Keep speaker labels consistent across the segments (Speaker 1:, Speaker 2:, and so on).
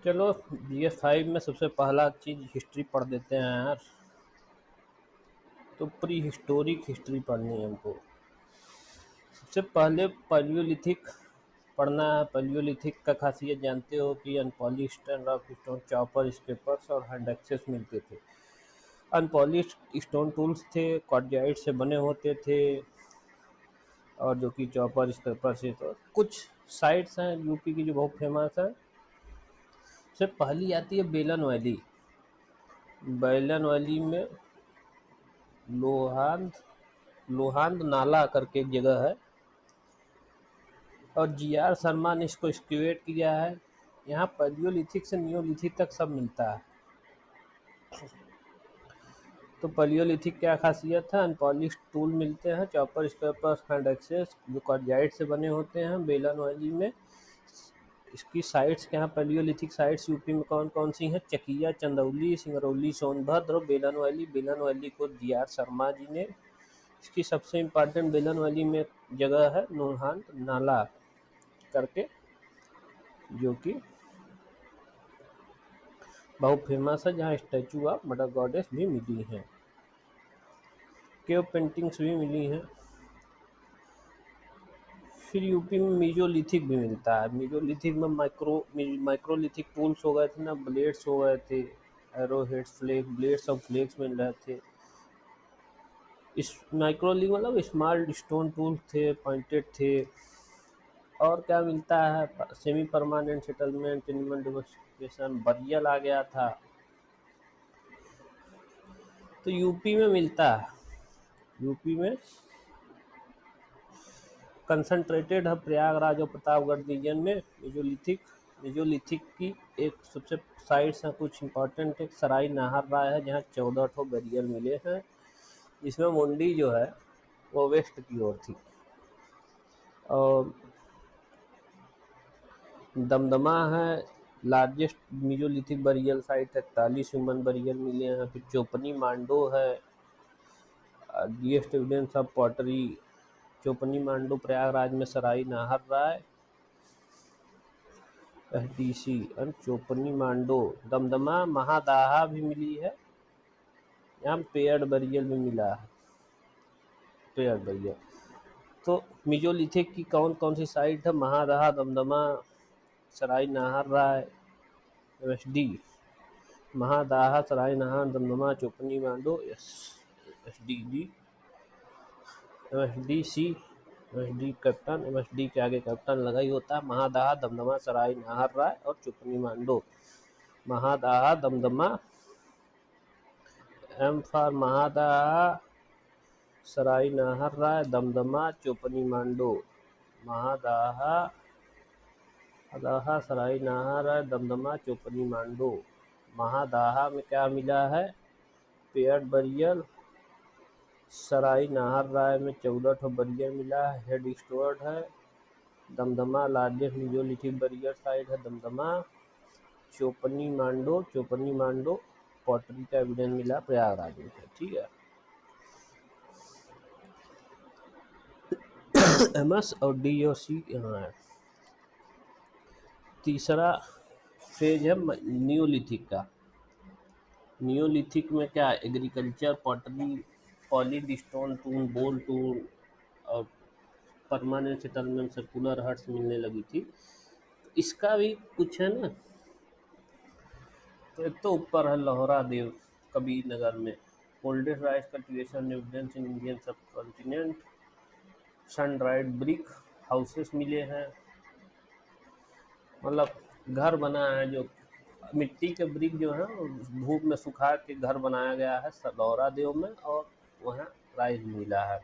Speaker 1: चलो GS5 में सबसे पहला चीज़ हिस्ट्री पढ़ देते हैं यार। तो प्री हिस्टोरिक हिस्ट्री पढ़नी है हमको। सबसे पहले पैलियोलिथिक पढ़ना है। पैलियोलिथिक का खासियत जानते हो कि unpolished rock stone, chopper, scrapers और हैंड एक्सेस मिलते थे। अनपॉलिश्ड स्टोन टूल्स थे, क्वार्टजाइट से बने होते थे, और जो कि चॉपर स्क्रैपर से। तो कुछ साइट्स हैं यूपी की जो बहुत फेमस है। सबसे पहली आती है बेलन वैली। बेलन वैली में लोहांद लोहांद नाला करके एक जगह है, और GR शर्मा ने इसको एक्सकेवेट किया है। यहाँ पैलियोलिथिक से नियोलिथिक तक सब मिलता है। तो पैलियोलिथिक क्या खासियत है? अनपॉलिश्ड टूल मिलते हैं, चॉपर, स्क्रैपर, हैंड एक्सेस जो क्वार्टजाइट से बने होते हैं बेलन वैली में। इसकी साइट्स क्या हैं? पैलियोलिथिक साइट्स यूपी में कौन कौन सी हैं? चकिया, चंदौली, सिंगरौली, सोनभद्र और बेलन वैली। बेलन वैली को GR शर्मा जी ने। इसकी सबसे इम्पॉर्टेंट बेलन वैली में जगह है लोहांद नाला करके, जो कि बहुत फेमस है, जहाँ स्टैचू ऑफ मदर गॉडेस भी मिली हैं, केव पेंटिंग्स भी मिली हैं। फिर यूपी में मीजोलिथिक भी मिलता है। मीजोलिथिक में माइक्रोलिथिक टूल्स हो गए थे ना, ब्लेड्स हो गए थे, एरो हेड्स, फ्लेक ब्लेड्स और फ्लेक्स मिल रहे थे। इस माइक्रोलिथिक मतलब स्मॉल स्टोन टूल्स थे, पॉइंटेड थे। और क्या मिलता है? Semi permanent settlement, animal domestication, burial आ गया था। तो यूपी में मिलता है। यूपी में कंसंट्रेटेड है प्रयागराज और प्रतापगढ़ रीजन में मेजोलिथिक की एक सबसे साइट्स हैं कुछ इंपॉर्टेंट। एक सराय नाहर राय है, जहाँ 14 ठो बैरियर मिले हैं। इसमें मुंडी जो है वो वेस्ट की ओर थी। और दमदमा है लार्जेस्ट मेजोलिथिक बरियल साइट है, 41 ह्यूमन बरियल मिले हैं। फिर चोपनी मांडो है, earliest evidence of pottery. Chopni मांडो प्रयागराज में, सराय नाहर राय SDC और चोपनी मांडो। दमदमा महादाहा भी मिली है, यहाँ पेयर्ड बरियल भी मिला है, पेयर्ड बरियल। तो मेजोलिथिक की कौन कौन सी साइट है? महादाहा, दमदमा, सराय नाहर राय, MSD। महादाहा, सराय नाहर, दमदमा, चोपनी मांडो, SDD, MSDC, MSD captain, MSD के आगे कैप्टन लगा ही होता है। महादाहा, दमदमा, सराय नाहर राय और चोपनी मांडो। Mahadaha, Damdama, M for Mahadaha, Sarai Nahar Rai, Damdama, Chopani Mando. महादाहा, सराय नाहर राय, दमदमा, चोपनी मांडो। महादाहा में क्या मिला है? Paired burial. सराय नाहर राय में 14 ठो बरियल मिला है, हेड स्टोर्ड है। Damdama largest mesolithic burial site है दमदमा। चोपनी मांडो पॉटरी का एविडेंस मिला प्रयागराज में है, ठीक है। MS और DOC यहाँ है। तीसरा फेज है नियोलिथिक का। नियोलिथिक में क्या? एग्रीकल्चर, पॉटरी, पॉलिड स्टोन टूल, बोल टूल और परमानेंट सेटलमेंट, सर्कुलर हट्स मिलने लगी थी। इसका भी कुछ है ना। तो एक तो ऊपर है लोहरा देव कबीर नगर में, oldest rice cultivation evidence in Indian subcontinent. Sun dried brick houses मिले हैं, मतलब घर बना है जो मिट्टी के ब्रिक जो है धूप में सुखा के घर बनाया गया है लोहरा देव में, और वहाँ राइस मिला है।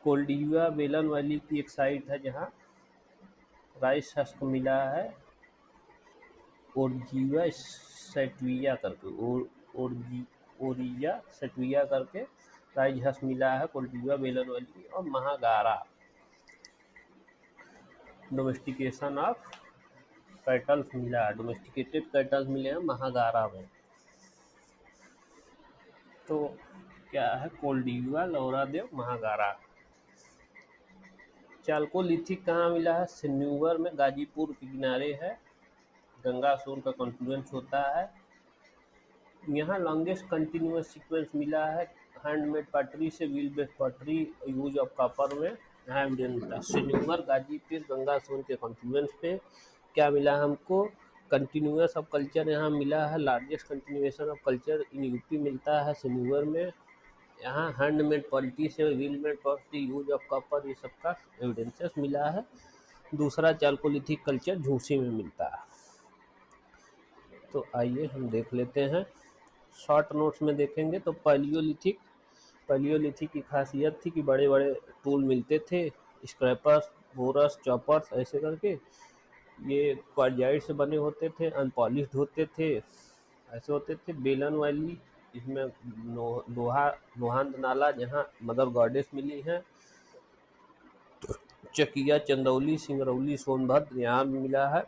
Speaker 1: कोल्डिवा बेलन वैली की एक साइट है जहाँ राइस हस्क मिला है। ओरिया सेटविया करके ओरिया सेटविया करके राइस हस्क मिला है कोल्डिवा बेलन वैली। और महागारा डोमेस्टिकेशन ऑफ कैटल्स मिला है, डोमेस्टिकेटेड कैटल्स मिले हैं महागारा में। तो क्या है? कोल्डिवा, लोहरा देव, महागारा। चाल्कोलिथिक कहाँ मिला है? सिन्यूवर में, गाजीपुर के किनारे है। गंगा सोन का कॉन्फ्लुएंस होता है। यहाँ लॉन्गेस्ट कंटिन्यूस सीक्वेंस मिला है हैंडमेड पटरी से व्हील बेस्ड पटरी यूज ऑफ कॉपर में। यहाँ एविडेंस मिलता है सिन्यूर गाजीपुर गंगा सोन के कॉन्फ्लुएंस पे क्या मिला हमको, कंटिन्यूस ऑफ कल्चर यहाँ मिला है, largest continuation of culture in UP मिलता है सिन्यूर में। यहाँ हैंडमेड पल्टी से व्हील मेड पल्टी यूज ऑफ कॉपर ये सबका एविडेंसेस मिला है। दूसरा चालकोलिथिक कल्चर झूसी में मिलता है। तो आइए हम देख लेते हैं। शॉर्ट नोट्स में देखेंगे तो पैलियोलिथिक की खासियत थी कि बड़े बड़े टूल मिलते थे, स्क्रैपर्स, बोरस, चॉपर्स ऐसे करके। ये क्वार्जाइट से बने होते थे, अनपॉलिश्ड होते थे, ऐसे होते थे। बेलन वाली इसमें लोहांद नाला जहाँ मदर गॉडेस मिली हैं। चकिया, चंदौली, सिंगरौली, सोनभद्र यहाँ मिला है।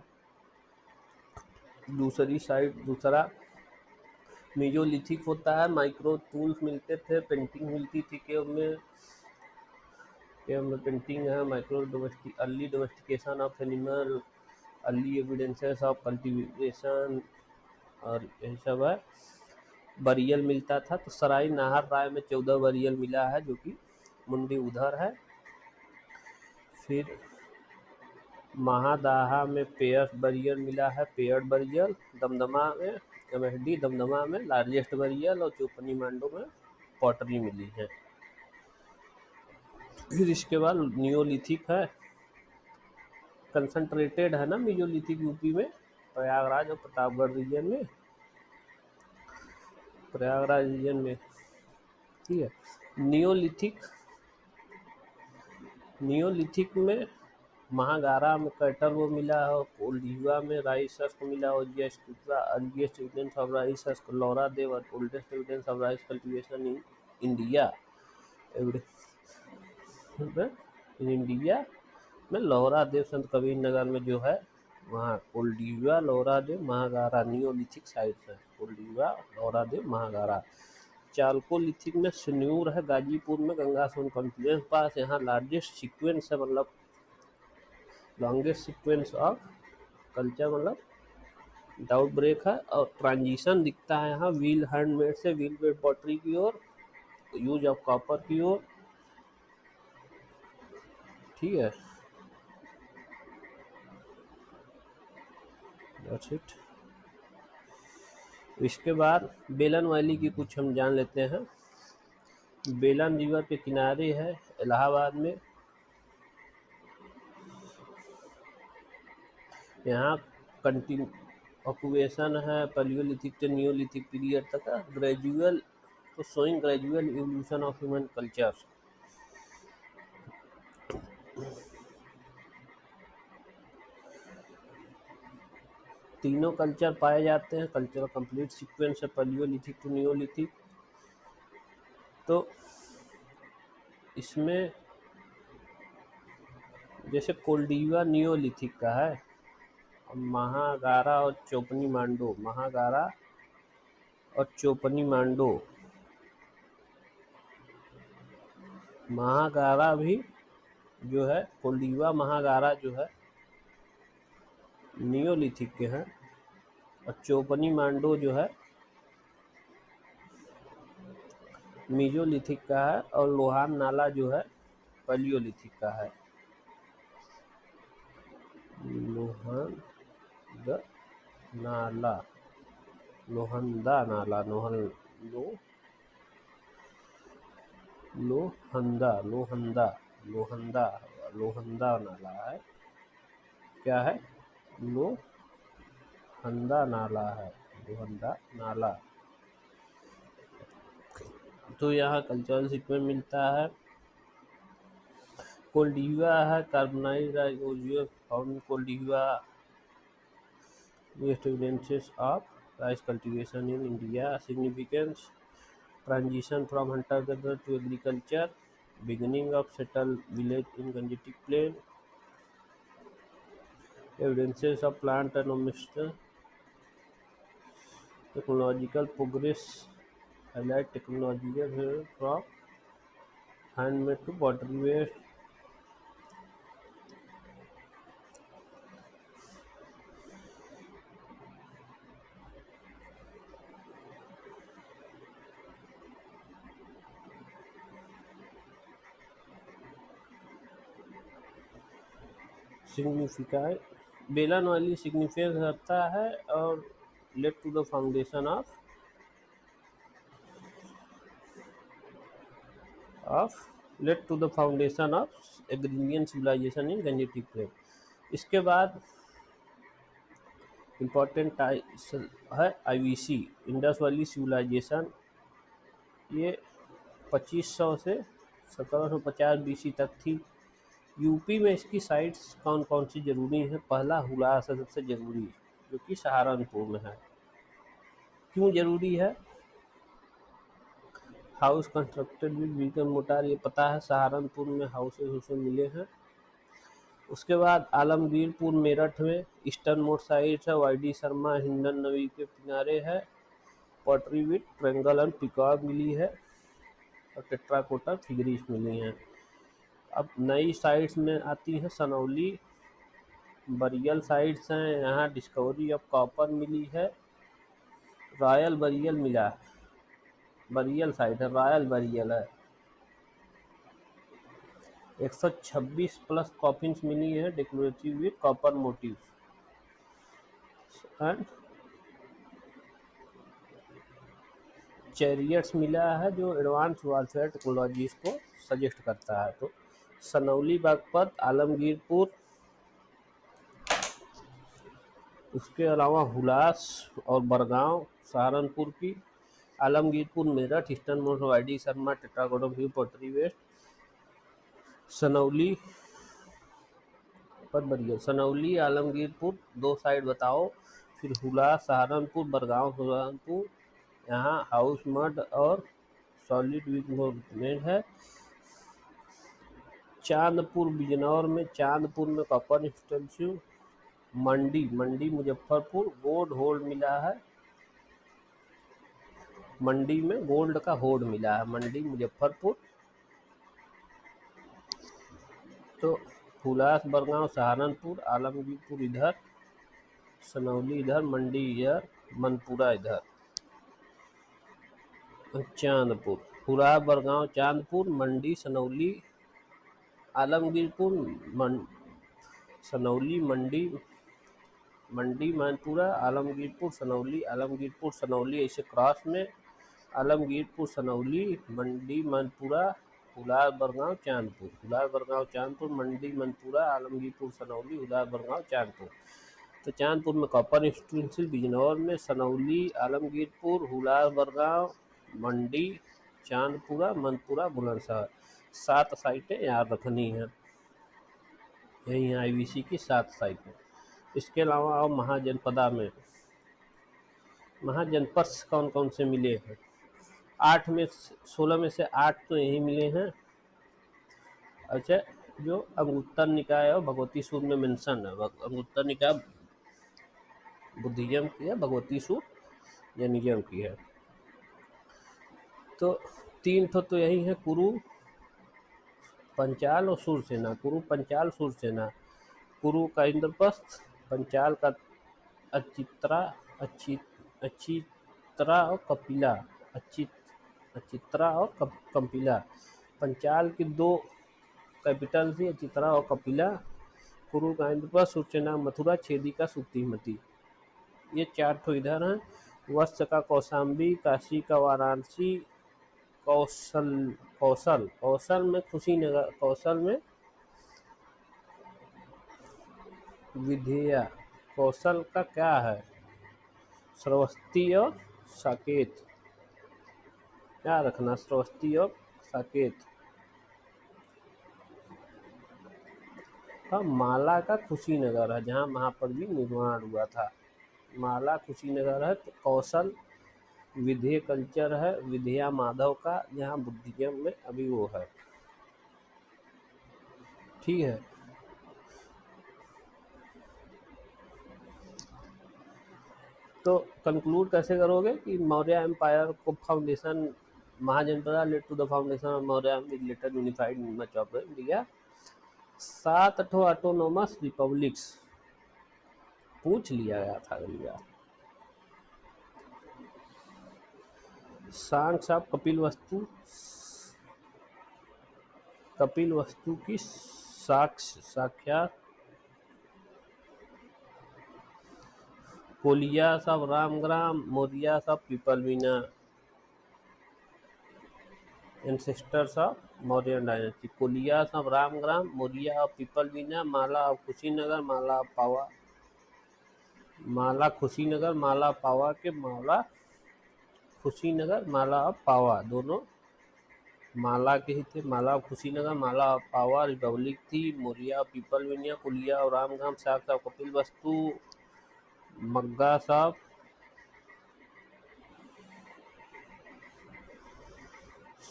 Speaker 1: दूसरी साइड दूसरा मेजोलिथिक होता है, माइक्रो टूल्स मिलते थे, पेंटिंग मिलती थी केव में पेंटिंग है, micro early domestication of animal, early evidences of cultivation और यही सब है। बरियल मिलता था, तो सराय नाहर राय में 14 बरियल मिला है जो कि मुंडी उधर है। फिर महादाहा में पेयर बरियल मिला है, पेयर्ड बरियल। दमदमा में एमएसडी दमदमा में लार्जेस्ट बरियल और चौपनी मांडो में पॉटरी मिली है। फिर इसके बाद नियोलिथिक है, कंसंट्रेटेड है ना मेजोलिथिक यूपी में, प्रयागराज और प्रतापगढ़ रीजन में, प्रयागराज रीजन में। ठीक है। नियोलिथिक नियोलिथिक में महागारा में कैटल वो मिला है, कोल्डिवा में राइस को मिला हो, अर्लीस्ट एविडेंस ऑफ राइस लौरा देव और oldest evidence of rice cultivation in India. In India में लौरा देव संत कबीर नगर में जो है वहाँ कोल्डिवा, लौरा देव, महागारा नियोलिथिक साइट्स है। कोल्डिवा, लौरा देव, महागारा। चालकोलिथिक में सिन्यूर है गाजीपुर में गंगा सोन कॉन्फ्लुएंस पास। यहाँ लार्जेस्ट सीक्वेंस है, मतलब लॉन्गेस्ट सीक्वेंस ऑफ कल्चर, मतलब डाउट ब्रेक है। और ट्रांजिशन दिखता है यहाँ व्हील हैंडमेड से व्हील बेड पॉटरी की ओर, यूज ऑफ कॉपर की ओर। ठीक है, दैट्स इट। इसके बाद बेलन वैली की कुछ हम जान लेते हैं। बेलन रिवर के किनारे है इलाहाबाद में। यहाँ कंटिन्यू ऑक्यूपेशन है पैलियोलिथिक से नियोलिथिक पीरियड तक का ग्रेजुअल, तो showing gradual evolution of human culture. तीनों कल्चर पाए जाते हैं, कल्चर कंप्लीट सीक्वेंस है पैलियोलिथिक टू नियोलिथिक। तो इसमें जैसे कोल्डिवा नियोलिथिक का है, महागारा और चोपनी मांडो, महागारा और चोपनी मांडो, महागारा भी जो है कोल्डिवा महागारा जो है नियोलिथिक के हैं, और चोपनी मांडो जो है मीजोलिथिक का है, और लोहान नाला जो है पैलियोलिथिक का है। लोहान द नाला, लोहंदा नाला, लो लोहंदा लोहंदा लोहंदा लोहंदा नाला है। क्या है? लोहंदा नाला है, लोहंदा नाला। तो यहाँ कल्चरल सीक्वेंस मिलता है। कोल्डिवा है carbonise found Koldihwa, west evidences of rice cultivation in India. Significance transition from hunter-gatherer to agriculture, beginning of settled village in Gangetic Plain, evidences of plant and animal technological progress, highlight technological from handmade to pottery ware, significant Belan वाली significance रखता है और led to the foundation of led to the foundation of agrarian civilisation in Gangetic plain. इसके बाद important है IVC Indus valley civilisation. ये 2500 से 1750 BC तक थी। यूपी में इसकी साइट्स कौन कौन सी जरूरी हैं? पहला हुलास है सबसे जरूरी, जो कि सहारनपुर में है। क्यों जरूरी है? House constructed with vehicle motor, ये पता है सहारनपुर में हाउसेज उसे मिले हैं। उसके बाद आलमगीरपुर मेरठ में ईस्टर्न मोड साइट है। वाई.डी. शर्मा हिंडन नदी के किनारे है। Pottery with triangle and peacock मिली है और टेट्राकोटा फिगरीज मिली हैं। अब नई साइट्स में आती हैं सनौली, बरियल साइट्स हैं। यहाँ डिस्कवरी ऑफ कॉपर मिली है। रॉयल बरियल मिला है, बरियल साइट है, रॉयल बरियल है। 126 प्लस कॉफिन्स मिली है decorative with copper motifs and chariots मिला है, जो एडवांस वारफेयर टेक्नोलॉजीज को सजेस्ट करता है। तो सनौली, बागपत, आलमगीरपुर, उसके अलावा हुलास और बरगांव सहारनपुर की, Alamgirpur Meerut, eastern mode Y D. Sharma, terracotta view, pottery west, Sanauli पर बरियल। सनौली आलमगीरपुर दो साइड बताओ, फिर हुलास सहारनपुर, बरगांव सहारनपुर। यहाँ हाउस मड और सॉलिड विक है। चांदपुर बिजनौर में, चांदपुर में कॉपर इंस्टेंसिव। मंडी, मंडी मुजफ्फरपुर, गोल्ड होल्ड मिला है। मंडी में गोल्ड का होल्ड मिला है, मंडी मुजफ्फरपुर। तो हुलास, बरगांव सहारनपुर, आलमगीरपुर इधर, सनौली इधर, मंडी इधर, मनपुरा इधर, चांदपुर। हुलास, बरगांव, चांदपुर, मंडी, सनौली, आलमगीरपुर, सनौली, मंडी, मंडी मैनपुरा, आलमगीरपुर, सनौली, आलमगीरपुर, सनौली, ऐसे क्रॉस में आलमगीरपुर, सनौली, मंडी, मैनपुरा, हुलास, बरगांव, चांदपुर, हुलास, बरगांव, चांदपुर, मंडी, मैनपुरा, आलमगीरपुर, सनौली, हुलास, बरगांव, चांदपुर। तो चांदपुर में कॉपर इंस्टेंसिल, बिजनौर में सनौली, आलमगीरपुर, हुलास, बरगांव, मंडी, चांदपुरा, मनपुरा, बुलंदशहर। 7 साइटें याद रखनी हैं। यही आईवीसी की 7 साइटें। इसके अलावा और महाजनपदा में महाजनपद कौन कौन से मिले हैं? 8 में 16 में से 8 तो यही मिले हैं। अच्छा, जो अंगुत्तर निकाय और भगवती सूत्र में मेंशन है, अंगुत्तर निकाय बुद्धिज्म की है, भगवती सूत्र जैनिज्म की है। तो 3 तो यही है, कुरु, पंचाल और सूरसेना। कुरु, पंचाल, सूरसेना। कुरु का इंद्रप्रस्थ, पंचाल का अचित्रा, अचित्रा और कपिला, अचित्रा और कपिला। पंचाल की 2 कैपिटल थी, अचित्रा और कपिला। कुरु का इंद्रप्रस्थ, सूरसेना मथुरा, छेदिका सुक्तिमती। ये 4 तो इधर हैं। वत्स का कौशाम्बी, काशी का वाराणसी, कौशल में कुशीनगर, कौशल में विधेया। कौशल का क्या है? श्रावस्ती और साकेत। क्या रखना? श्रावस्ती और साकेत। हाँ, माला का कुशीनगर है, जहाँ महापर्वी निर्माण हुआ था। माला कुशीनगर है। तो कौशल विधेय कल्चर है, विधेया माधव का, जहाँ बुद्धिज्म में अभी वो है। ठीक है। तो कंक्लूड कैसे करोगे कि मौर्य एम्पायर को foundation Mahajanapada led to the foundation of Maurya with later unified much of India. 7 autonomous republics पूछ लिया गया था भैया। सांक्स ऑफ कपिल वस्तु की साक्ष्य साक्षात Koliyas of Ramgram, Mauryas of Pippalivana, ancestors of Mauryan dynasty. Koliyas of Ramgram, Maurya of Pippalivana, Malla of Kushinagar, Malla of Pava, Malla Kushinagar, Malla Pava के माला कुशीनगर, माला ऑफ पावा दोनों माला के ही थे। Malla of Kushinagar, Malla of Pava republic थी। मौर्य ऑफ पीपलवीना, कुलिया और रामग्राम, साक्ष ऑफ कपिल वस्तु, मग्गा साहब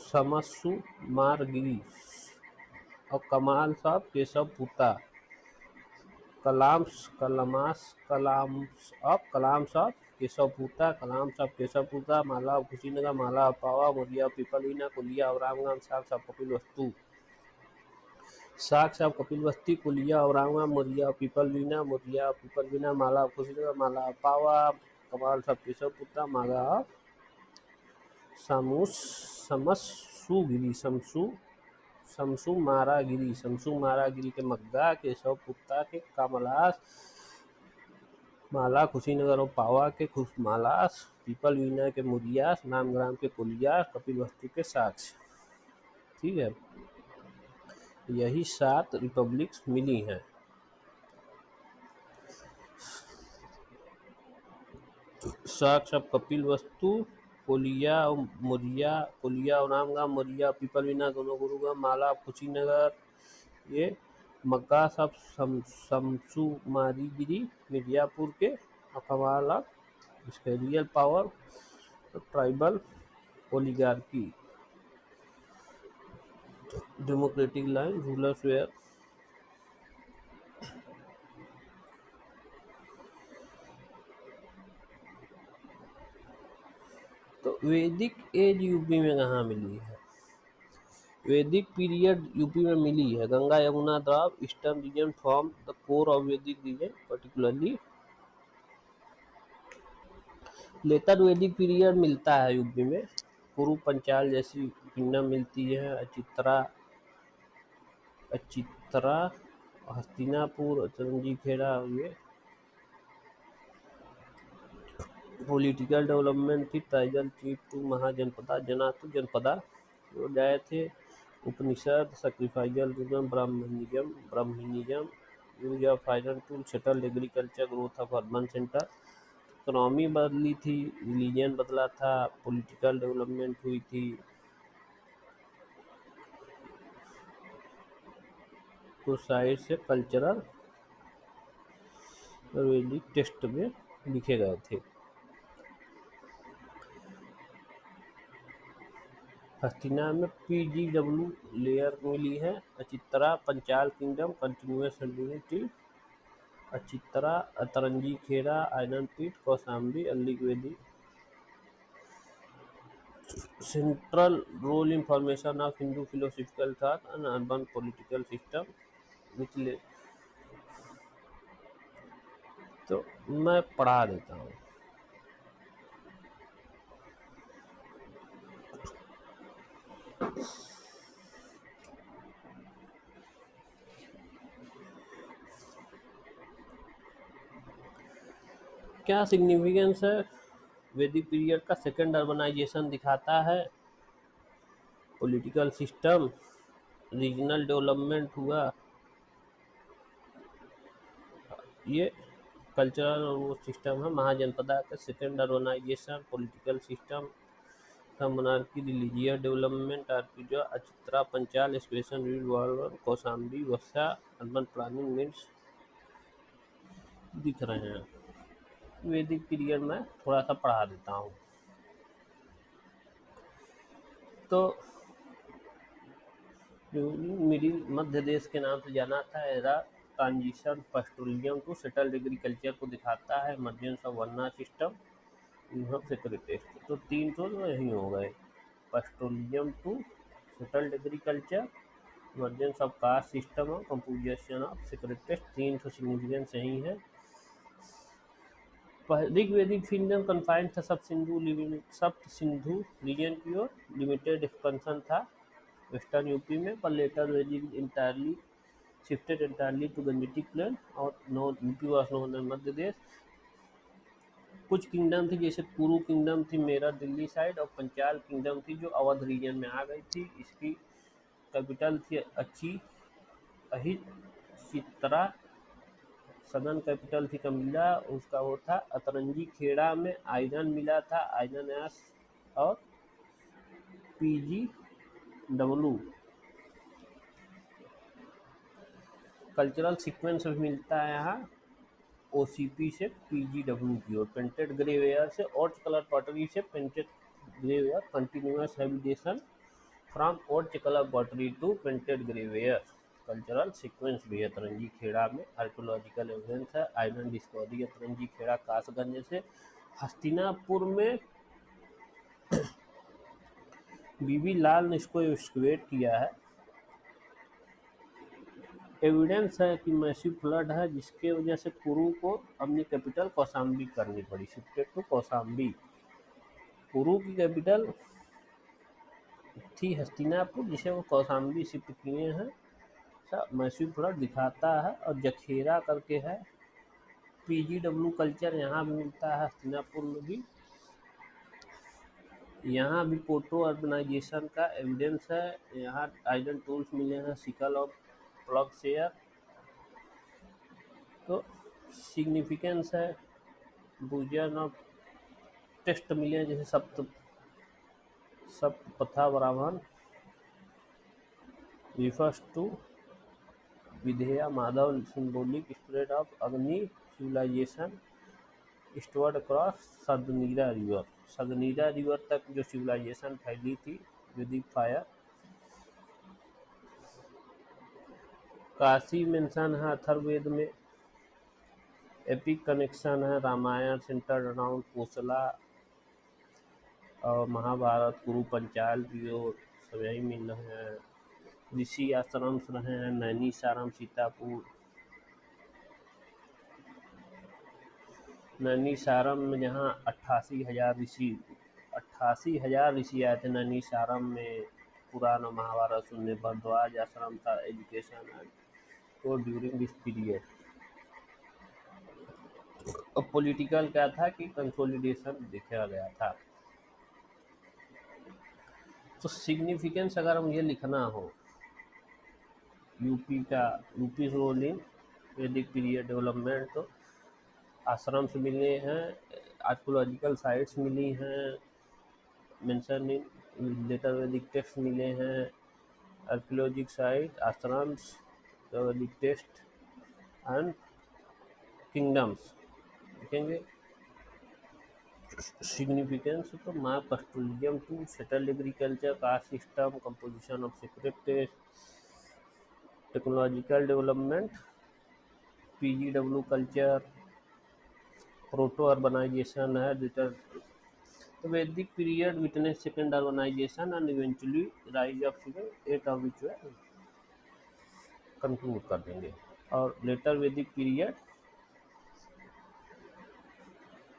Speaker 1: समसु मारगिरी और कमाल साहब केशव पूता, कलाम साहब केशव पूता, कलाम साहब केशव पूता, Malla of Kushinagar, Malla of Pava, Maurya of Pippalivana, Koliya और रामग्राम, साक्ष ऑफ कपिल वस्तु, साक्ष ऑफ कपिल वस्ती, कुलिया और Ramgram, Maurya of Pippalivana, Maurya of Pippalivana, Malla of Kushinagar, Malla of Pava, कमाल साहब केशव पूता, माला ऑफ समसुगिरी, शमसु मारागिरी के मग्गा, केशव पुत्ता के कमलास, माला कुशीनगर और पावा के खुशमालास, पीपलवीना के मुरियास, नामग्राम के कुलियास, कपिल वस्तु के साक्ष। ठीक है, यही 7 रिपब्लिक्स मिली हैं। साक्ष ऑफ कपिल वस्तु, कोलिया और मौर्या, कोलिया और रामग्राम, मौर्या पीपलवीना दोनों गुरुग्राम, माला कुशीनगर, ये मक्का सब शमसुमारीगिरी मिर्जापुर के, और कमाल ऑफ इसके real power tribal oligarchy, democratic line rulers were. तो वैदिक एज यूपी में कहाँ मिली है? वैदिक पीरियड यूपी में मिली है गंगा यमुना द्राव eastern region form the core of Vedic region, particularly later Vedic period मिलता है यूपी में। कुरु पंचाल जैसी किंगडम मिलती है, अचित्रा, हस्तिनापुर, चरंजी खेड़ा, ये पॉलिटिकल डेवलपमेंट थी। ट्राइबल चीफ टू महाजनपदा, जनातु जनपदा जो गए थे। Upanishad, sacrificial ritual, Brahmanism, use of iron tool, settled agriculture, growth of urban centre. Economy बदली थी, रिलीजन बदला था, पॉलिटिकल डेवलपमेंट हुई थी। कुछ साइड से कल्चरल वैदिक टेक्स्ट में लिखे गए थे। हस्तिना में PGW लेयर मिली है। Ahichhatra Panchal kingdom continues till Ahichhatra, Atranji Khera, iron pit, Kaushambi, early Vedic. Central role in formation of Hindu philosophical thought and urban political system which. तो मैं पढ़ा देता हूँ। क्या सिग्निफिकेंस है वैदिक पीरियड का? सेकेंड अर्बनाइजेशन दिखाता है, पॉलिटिकल सिस्टम, रीजनल डेवलपमेंट हुआ, ये कल्चरल और वो सिस्टम है। महाजनपदा का second urbanisation, political system, monarchy, religious development, आर्किजो, Ahichhatra Panchal, special rule, Kaushambi, Vatsa, urban planning means दिख रहे हैं। वैदिक पीरियड में थोड़ा सा पढ़ा देता हूँ। तो मिडिल मध्य देश के नाम से जाना था। Era transition petroleum to settled agriculture को दिखाता है। Emergence of varna system, sacred texts. तो 3 तो यही हो गए, petroleum to settled agriculture, emergence of caste system और कंपोजिशन ऑफ सेक्रेटेस्ट, 3 तो सिग्निफिकेंस यही है। ऋग्वैदिक किंगडम कन्फाइंड था सप्त सिंधु रीजन की ओर, लिमिटेड एक्सपेंशन था वेस्टर्न यूपी में, पर later Vedic entirely shifted entirely to Gangetic plain और north UP was known as Madhya Desh. कुछ किंगडम थी, जैसे कुरु किंगडम थी मेरठ दिल्ली साइड, और पंचाल किंगडम थी जो अवध रीजन में आ गई थी। इसकी कैपिटल थी अहिचित्रा। सदर्न कैपिटल थी कमिला। उसका वो था अतरंगी खेड़ा में आयरन मिला था, आयरन एस और PgW। कल्चरल सीक्वेंस भी मिलता है यहाँ OCP से PgW की ओर, पेंटेड ग्रे वेयर से ऑर्च कलर पॉटरी से painted grey ware, continuous habitation from ऑर्च colour pottery to painted grey ware. Cultural sequence भी है अतरंगी खेड़ा में। आर्कोलॉजिकल एविडेंस है आयरन डिस्कवरी अतरंगी खेड़ा कासगंज से। हस्तिनापुर में बीबी लाल ने इसको एक्सकेवेट किया है। एविडेंस है कि मैसिव फ्लड है जिसके वजह से कुरु को अपनी कैपिटल कौशाम्बी करनी पड़ी, शिफ्टेड टू कौशाम्बी। कुरु की कैपिटल थी हस्तिनापुर जिसे वो कौशाम्बी शिफ्ट किए हैं। मैसिव फ्लड दिखाता है। और जखेरा करके है, PgW कल्चर यहाँ भी मिलता है, हस्तिनापुर में भी। यहाँ भी पोटो अर्बनाइजेशन का एविडेंस है। यहाँ आयरन टूल्स मिले हैं, सिकल और प्लग शेयर। तो सिग्निफिकेंस है, बुजन और टेस्ट मिले हैं, जैसे Shatapatha Brahmana refers to Videgha Madhava symbolic spread of Agni civilisation eastward across Sadanira river. Sadanira river तक जो सिविलाइजेशन फैली थी वैदिक फायर। काशी मेंशन है अथर्ववेद में। एपिक कनेक्शन है रामायण सेंटर्ड अराउंड कोसला, और महाभारत कुरु पंचाल भी और सब यही मिल रहे हैं। ऋषि आश्रम रहे हैं नैनी सारम सीतापुर। नैनी सारम में जहाँ 88,000 ऋषि आए थे नैनी सारम में पुराण और महाभारत सुनने। भरद्वाज आश्रम था एजुकेशन तो ड्यूरिंग दिस पीरियड। और पॉलिटिकल क्या था कि कंसोलिडेशन देखा गया था। तो सिग्निफिकेंस अगर मुझे लिखना हो यूपी रोल इन वैदिक पीरियड डेवलपमेंट, तो आश्रम से मिले हैं, आर्कोलॉजिकल साइट्स मिली हैं, mention in later Vedic text मिले हैं, archaeologic site, ashrams, Vedic text and kingdoms देखेंगे। सिग्निफिकेंस तो माँ custodian to settled agriculture caste system composition of sacred texts technological development PgW culture proto urbanisation है डिटर। तो Vedic period witness second urbanisation and eventually rise of civil 8 of which conclude कर देंगे। और later Vedic period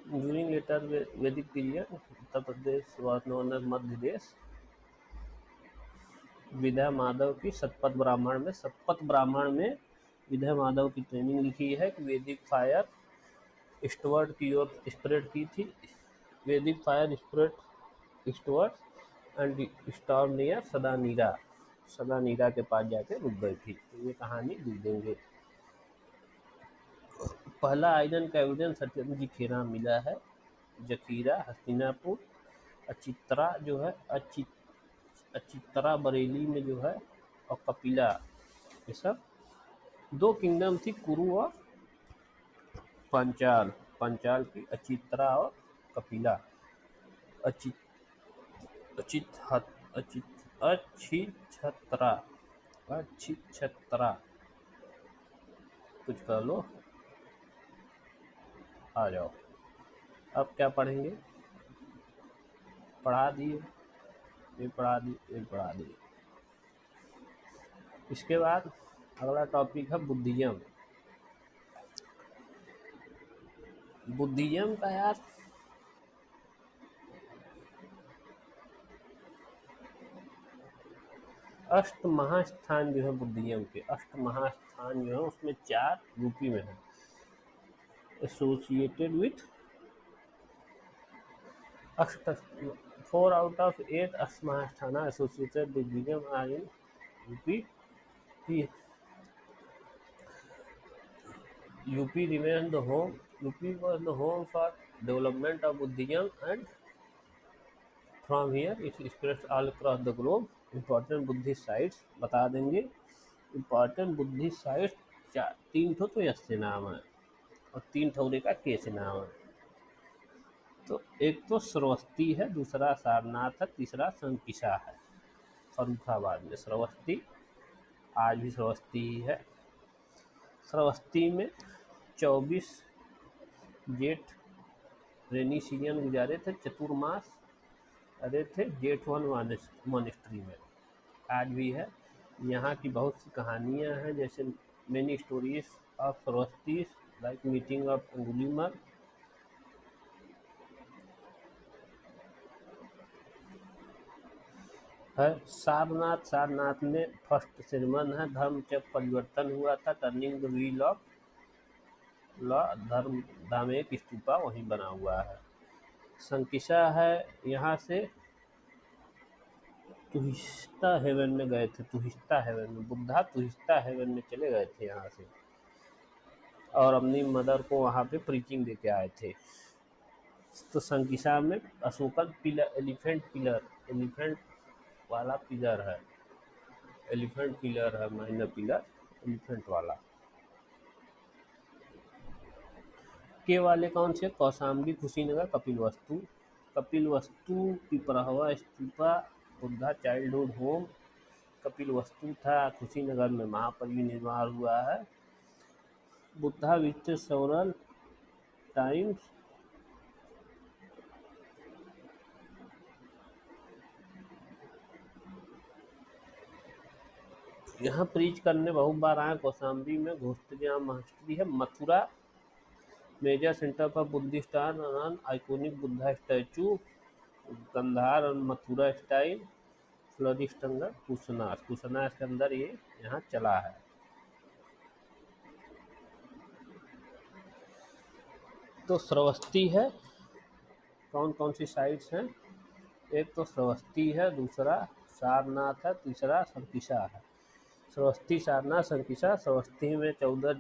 Speaker 1: during later Vedic period Uttar Pradesh was known as Madhya देश। विद्या माधव की शतपथ ब्राह्मण में विद्या माधव की ट्रेनिंग लिखी है कि वैदिक फायर ईस्टवर्ड की ओर स्प्रेड की थी। वैदिक fire spread eastward and storm near Sadanira के पास जाके रुक गई थी। तो ये कहानी लिख देंगे। पहला आयरन का एविडेंस सत्यजी खेरा मिला है, जखीरा हस्तिनापुर, अचित्रा जो है अचित्रा बरेली में जो है, और कपिला, ये सब दो किंगडम थी कुरु और पंचाल की अचित्रा और कपिला। अचित अचित अचित अछिछत्रा अछिछत्रा कुछ कर लो। आ जाओ। अब क्या पढ़ेंगे? पढ़ा दिए, ये पढ़ा दिए, ये पढ़ा दिए। इसके बाद अगला टॉपिक है बुद्धिज्म। बुद्धिज्म का यार अष्ट महास्थान जो है बुद्धिज्म के, अष्ट महास्थान जो है उसमें 4 यूपी में है। एसोसिएटेड विथ अष्ट 4 out of 8 Asthana associated divisions are in UP. The UP remains the home. UP was the home for development of Buddhism, and from here it spreads all across the globe. Important Buddhist sites बता देंगे. Important Buddhist site 3 ठो तो yes से नाम है और 3 ठो का के से नाम है. तो एक तो श्रवस्ती है, दूसरा सारनाथ है, तीसरा संकिसा है. फर्रुखाबाद में श्रवस्ती, आज भी श्रवस्ती ही है. श्रवस्ती में 24 जेठ रेनी सीजन गुजारे थे, चतुर्मास रहे थे जेठ वन मॉनेस्ट्री में. आज भी है. यहाँ की बहुत सी कहानियाँ हैं, जैसे many stories of Shravasti like meeting of Angulimal. है सारनाथ. सारनाथ में फर्स्ट सिरमन है, धर्म जब परिवर्तन हुआ था, turning the wheel of law. धर्म धाम एक स्तूपा वहीं बना हुआ है. संकिसा है, यहाँ से तुहिस्ता हेवन में गए थे. तुहिस्ता हेवन में बुद्धा तुहिस्ता हेवन में चले गए थे यहाँ से, और अपनी मदर को वहाँ पे प्रीचिंग दे के आए थे. तो संकिसा में अशोकन पिलर, एलिफेंट वाला पिलर है. एलिफेंट पिलर है, माइनर पिलर एलिफेंट वाला. के वाले कौन से? कौशाम्बी, कुशीनगर, कपिलवस्तु. Kapilavastu Piprahwa stupa, Buddha childhood home. कपिलवस्तु था, कुशीनगर में महापरिनिर्वाण हुआ है. Buddha visited several times. यहाँ प्रीच करने बहुत बार आए. कौशाम्बी में घोष्ठग्राम मॉनेस्ट्री है. Mathura major centre for Buddhist art iconic Buddha statue. Gandhara और मथुरा स्टाइल फ्लोरिस्ट अंदर कुशनाथ. कुशनाथ के अंदर ये यहाँ चला है. तो श्रवस्ती है. कौन कौन सी साइट्स हैं? एक तो श्रवस्ती है, दूसरा सारनाथ है, तीसरा संकिसा है. श्रवस्ती, सारनाथ, संकिसा. श्रवस्ती में 14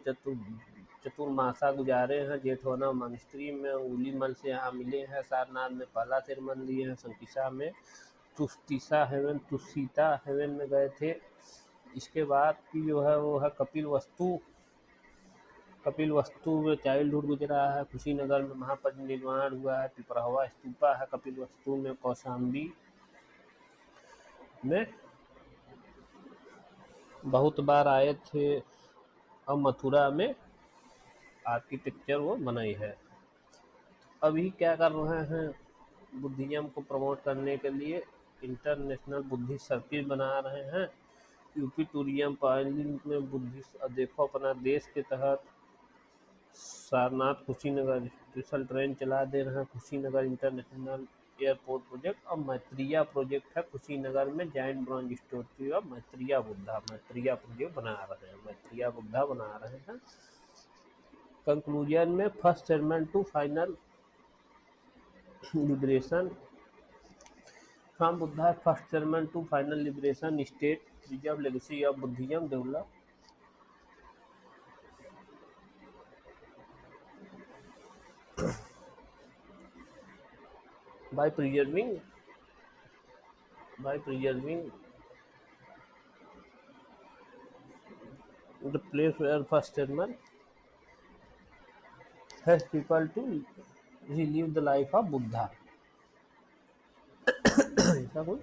Speaker 1: चतुर्मासा गुजारे हैं, जेठवना मॉनेस्ट्री में उलीमल से यहाँ मिले हैं. सारनाथ में पहला सिरमन लिए हैं. संकिसा में तुस्तिसा हेवन, तुसीता हेवन में गए थे. इसके बाद की जो है वो है कपिलवस्तु. कपिलवस्तु में चाइल्डहुड गुजरा है. कुशीनगर में महापरिनिर्वाण हुआ है. पिपरहवा स्तूपा है कपिलवस्तु में. कौशाम्बी में बहुत बार आए थे, और मथुरा में आर्किटेक्चर वो बनाई है. अभी क्या कर रहे हैं? बुद्धिज्म को प्रमोट करने के लिए इंटरनेशनल बुद्धिस्ट सर्किट बना रहे हैं. यूपी टूरिज्म पार्लिंग में बुद्धिस्ट देखो अपना देश के तहत सारनाथ कुशीनगर स्पेशल ट्रेन चला दे रहे हैं. कुशीनगर इंटरनेशनल एयरपोर्ट प्रोजेक्ट और मैत्रिया प्रोजेक्ट है कुशीनगर में. Giant bronze statue of Maitreya Buddha, Maitreya project बना रहे हैं. मैत्रिया बुद्धा बना रहे हैं. कंक्लूजन में first sermon to final liberation. From Buddha first sermon to final liberation, state preserve legacy of Buddhism develop by preserving the place where first sermon helps people to relive the life of Buddha. ऐसा कोई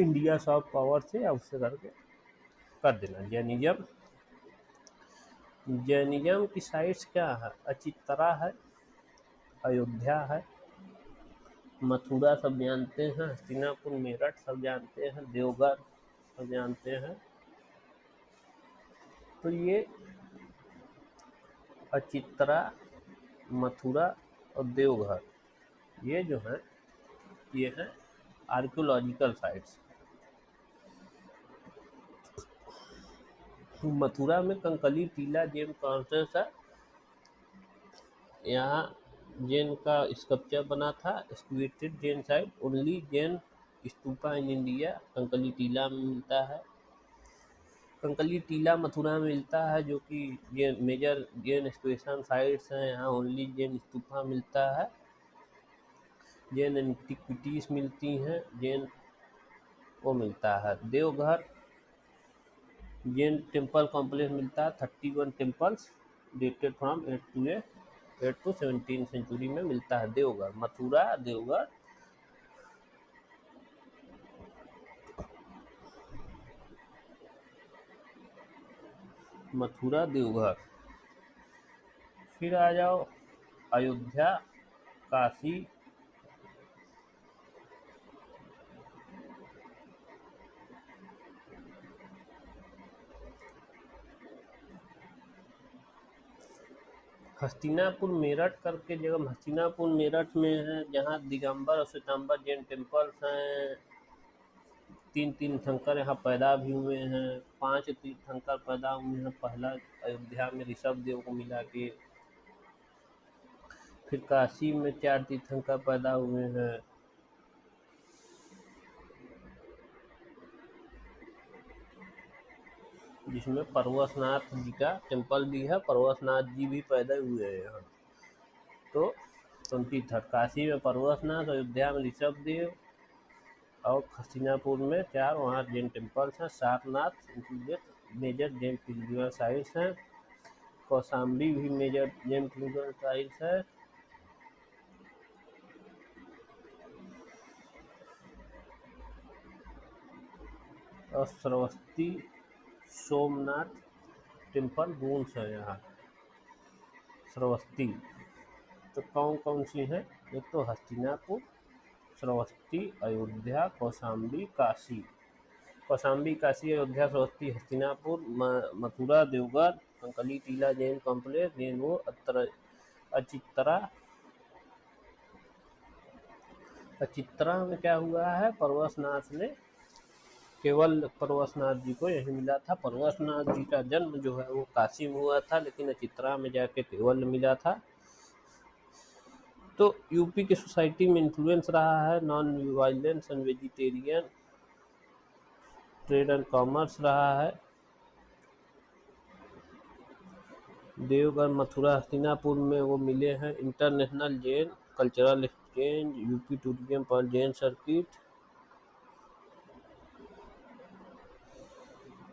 Speaker 1: India soft power से या उससे करके कर देना. Jainism की sites क्या है? अचित्तरा है, अयोध्या है, मथुरा सब जानते हैं, हस्तिनापुर मेरठ सब जानते हैं, देवघर सब जानते हैं. तो ये अचित्तरा, मथुरा और देवघर, ये जो हैं ये हैं आर्कियोलॉजिकल साइट्स. मथुरा में कंकली टीला जेम कॉन्सेस है. यहाँ जैन का स्कल्पचर बना था। Excavated Jain site only Jain stupa in India Kankali Tila में मिलता है। कंकली टीला मथुरा में मिलता है, जो कि ये मेजर जैन एक्सक्वेशन साइट्स हैं। यहाँ ओनली जैन स्तूपा मिलता है, जैन एंटिक्विटीज मिलती हैं, जैन वो मिलता है। देवघर जैन टेम्पल कॉम्प्लेक्स मिलता है, 31 temples dated from 8 to 17 century में मिलता है। देवघर मथुरा देवघर मथुरा देवघर। फिर आ जाओ अयोध्या काशी। हस्तिनापुर मेरठ करके जगह हस्तिनापुर मेरठ में है, जहाँ दिगंबर और श्वेतांबर जैन टेम्पल्स हैं। 3 तीर्थंकर यहाँ पैदा भी हुए हैं। 5 तीर्थंकर पैदा हुए हैं। पहला अयोध्या में ऋषभ देव को मिला के। फिर काशी में 4 तीर्थंकर पैदा हुए हैं, जिसमें पर्वतनाथ जी का टेम्पल भी है। पर्वतनाथ जी भी पैदा हुए हैं यहाँ। तो 23 काशी में पर्वतनाथ, अयोध्या में ऋषभ देव और हस्तिनापुर में 4 वहाँ जैन टेम्पल्स हैं। Sarnath included major Jain pilgrim sites हैं। कौशाम्बी भी मेजर जैन पिलग्रिम साइट्स है। और श्रावस्ती सोमनाथ टेम्पल रूम्स है यहाँ श्रावस्ती। तो कौन कौन सी हैं? एक तो हस्तिनापुर, श्रावस्ती, अयोध्या, कौशाम्बी, काशी। कौशाम्बी, काशी, अयोध्या, श्रावस्ती, हस्तिनापुर, मथुरा, देवघर, कंकली टीला जैन कॉम्प्लेक्स, जैन वो अचित्रा। अचित्रा में क्या हुआ है? पर्वतनाथ ने केवल पर्वतनाथ जी को यही मिला था। पर्वतनाथ जी का जन्म जो है वो काशी में हुआ था, लेकिन अचित्रा में जाके केवल मिला था। तो यूपी की सोसाइटी में इन्फ्लुएंस रहा है non violence and vegetarian trade and commerce रहा है। देवघर, मथुरा, हस्तिनापुर में वो मिले हैं। International Jain cultural exchange, UP tourism पर जैन सर्किट,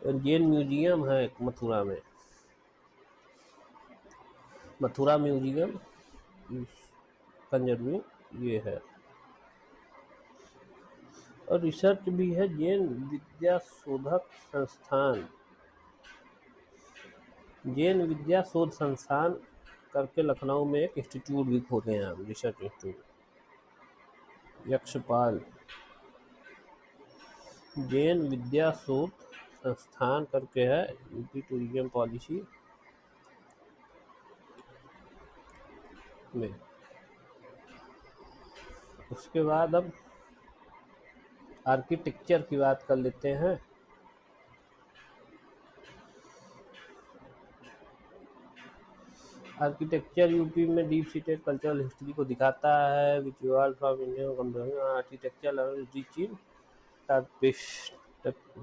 Speaker 1: जैन म्यूजियम है मथुरा में। मथुरा म्यूजियम कंजर्विंग ये है। और रिसर्च भी है। जैन विद्या शोधक संस्थान, जैन विद्या शोध संस्थान करके लखनऊ में एक इंस्टीट्यूट भी खोले हैं, रिसर्च इंस्टीट्यूट। यक्षपाल जैन विद्या शोध संस्थान करके है, यूपी टूरिज्म पॉलिसी में। उसके बाद अब आर्किटेक्चर की बात कर लेते हैं। आर्किटेक्चर यूपी में डीप सीटेड कल्चरल हिस्ट्री को दिखाता है। Visual from Indian architecture rich in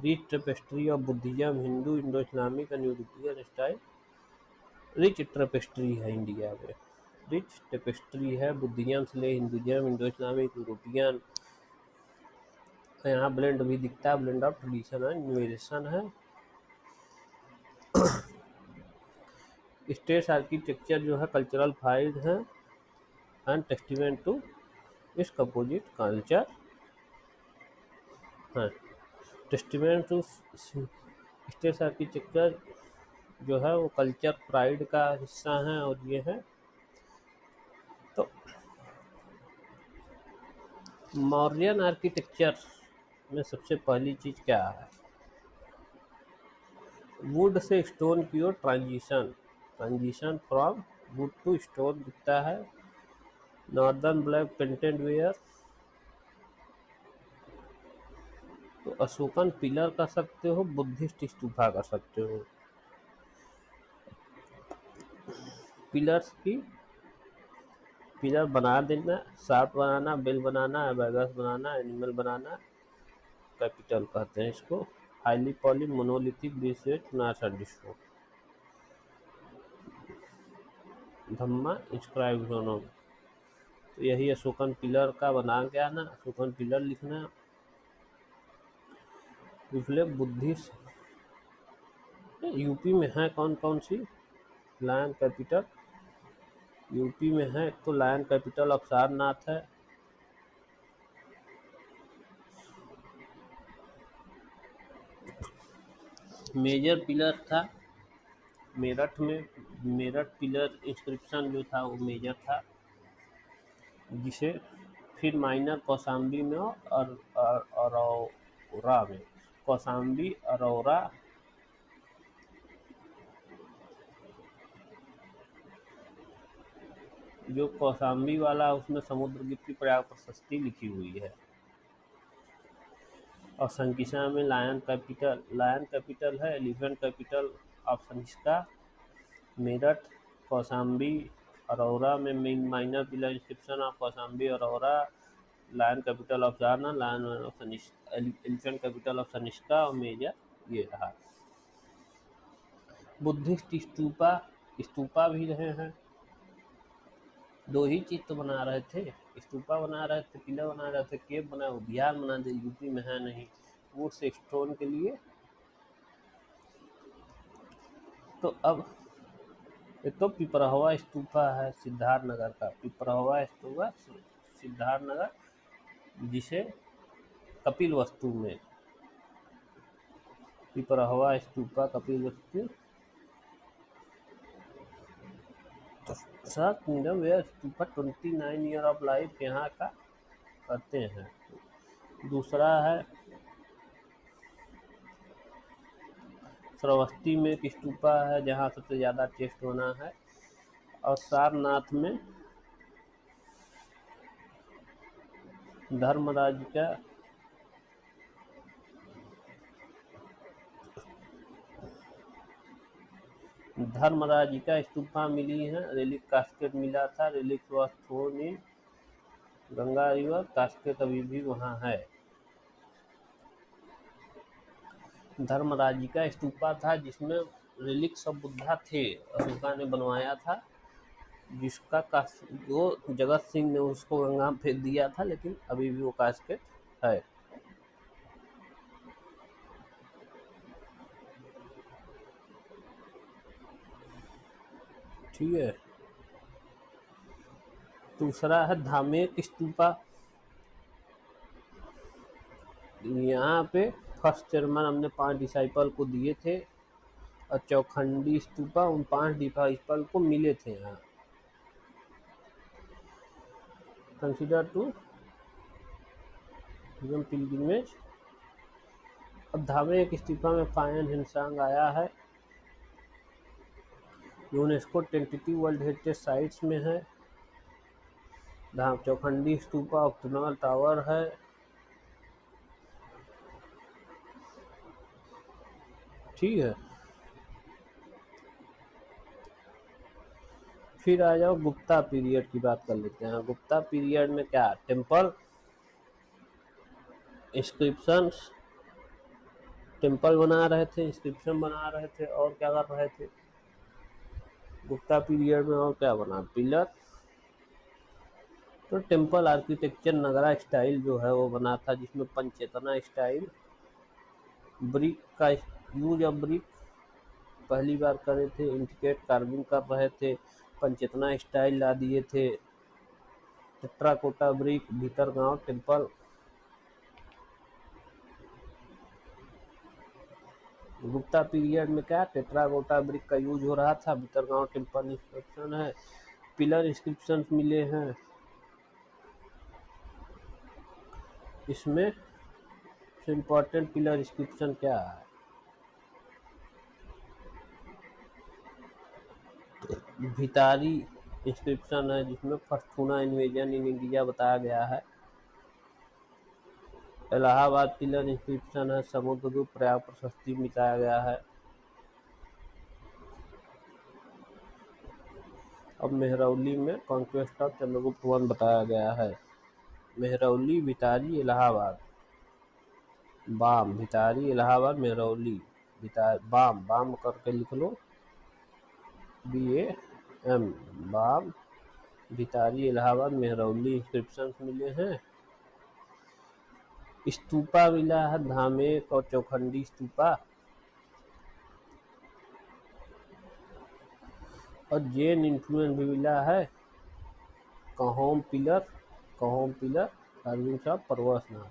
Speaker 1: rich tapestry of Buddhism, Hindu, Indo Islamic and European style. Rich tapestry है इंडिया में, रिच टेपेस्ट्री है। बुद्धिज्म से ले हिंदुज्म, इंडो इस्लामिक, यूरोपियन। यहाँ ब्लेंड भी दिखता है, blend of tradition and innovation है। स्टेट आर्किटेक्चर जो है कल्चरल फाइड है एंड टेस्टिमेंट टू इस कंपोजिट कल्चर है। टेस्टिमेंट टू स्टेट आर्किटेक्चर जो है वो कल्चर प्राइड का हिस्सा है। और ये है तो मौर्यन आर्किटेक्चर में सबसे पहली चीज़ क्या है? वुड से स्टोन की ओर transition, transition from wood to stone दिखता है। नॉर्दर्न ब्लैक पेंटेड वेयर, तो अशोकन पिलर कर सकते हो, बुद्धिस्ट स्तूपा कर सकते हो। पिलर्स की पिलर बना देना, शाफ्ट बनाना, बेल बनाना, एबैगस बनाना, एनिमल बनाना, कैपिटल कहते हैं इसको। हाईली पॉली मोनोलिथिक बेस्ड नार्सडिस्को धम्मा इंस्क्राइब दोनों। तो यही अशोकन पिलर का बना के आना, अशोकन पिलर लिखना। रिफ्लेक्ट बुद्धिस्ट यूपी में है कौन कौन सी? लायन कैपिटल यूपी में है, तो लायन कैपिटल ऑफ सारनाथ है। मेजर पिलर था मेरठ में, मेरठ पिलर इंस्क्रिप्शन जो था वो मेजर था, जिसे फिर माइनर कौशाम्बी में और अरोरा में, कौशाम्बी अरोरा जो कौशाम्बी वाला उसमें समुद्रगुप्त की प्रयाग प्रशस्ति लिखी हुई है। और संकिसा में लायन कैपिटल है, elephant capital of Sankisa Meerut, Kaushambi Arora में minor pillar inscription of Kaushambi Arora, lion capital of जाना, lion of elephant capital of सनिष्का और मेजर ये रहा। बुद्धिस्ट स्तूपा भी रहे हैं। दो ही चीज तो बना रहे थे, स्तूपा बना रहे थे, पिलर बना रहे थे, केव बना, वो बिहार बना दे, यूपी में है नहीं। वुड्स स्टोन के लिए तो अब एक तो पिपरहवा स्तूपा है सिद्धार्थनगर का, पिपरहवा स्तूपा सिद्धार्थनगर, जिसे कपिल वस्तु में, Piprahwa stupa Kapilavastu kingdom where stupa 29 year of life यहाँ का करते हैं। दूसरा है श्रावस्ती में एक स्तूपा है जहाँ सबसे ज़्यादा टेस्ट बना है। और सारनाथ में धर्मराज का स्तूपा मिली है, रेलिक कास्केट मिला था, relic was thrown in Ganga river, casket अभी भी वहाँ है। धर्मराज का स्तूपा था जिसमें रेलिक सब बुद्धा थे, अशोका ने बनवाया था, जिसका वो जगत सिंह ने उसको गंगा में फेंक दिया था, लेकिन अभी भी वो कास्केट है। ठीक है। दूसरा है धामेक स्तूपा, यहाँ पे फर्स्ट चेयरमैन हमने 5 डिसाइपल को दिए थे, और चौखंडी स्तूपा उन 5 डिसाइपल को मिले थे यहाँ। Consider to pilgrimage. अब धामेक स्तूपा में फायन हिंसांग आया है, UNESCO tentative world heritage sites में है। चौखंडी स्तूपा ऑक्टोनल टावर है। ठीक है। फिर आ जाओ गुप्ता पीरियड की बात कर लेते हैं। गुप्ता पीरियड में क्या, टेम्पल इंस्क्रिप्शंस, टेम्पल बना रहे थे, इंस्क्रिप्शन बना रहे थे, और क्या कर रहे थे गुप्ता पीरियड में, और क्या बना, पिलर, तो टेम्पल आर्किटेक्चर नगरा स्टाइल जो है वो बना था, जिसमें पंचेतना स्टाइल, ब्रिक का यूज ऑफ ब्रिक पहली बार करे थे, इंडिकेट कार्विंग कर रहे थे, पंचेतना स्टाइल ला दिए थे, टेट्राकोटा ब्रिक, भीतर गांव टेम्पल। गुप्ता पीरियड में क्या, टेट्राकोटा ब्रिक का यूज हो रहा था, भीतर गांव टेम्पल इंस्क्रिप्शन है, पिलर इंस्क्रिप्शन मिले हैं। इसमें इम्पोर्टेंट पिलर इंस्क्रिप्शन क्या है, भितारी इंस्क्रिप्शन है, जिसमें फर्स्ट इन्वेजन इन इंडिया बताया गया है। इलाहाबाद पिलर इंस्क्रिप्शन है, समुद्रगुप्त प्रयाग प्रशस्ति बताया गया है। अब मेहरौली में कॉन्क्वेस्ट ऑफ चंद्रगुप्त वन बताया गया है। Mehrauli, Bhitari, Allahabad. BAM, Bhitari, Allahabad, Mehrauli, BAM, BAM करके लिख लो, BAM, BAM, Bhitari, Allahabad, Mehrauli inscription मिले हैं। स्तूपा मिला है, धामेक और चौखंडी स्तूपा। और जैन इन्फ्लुएंस भी मिला है। Kahaum pillar, carvings of Parshvanath.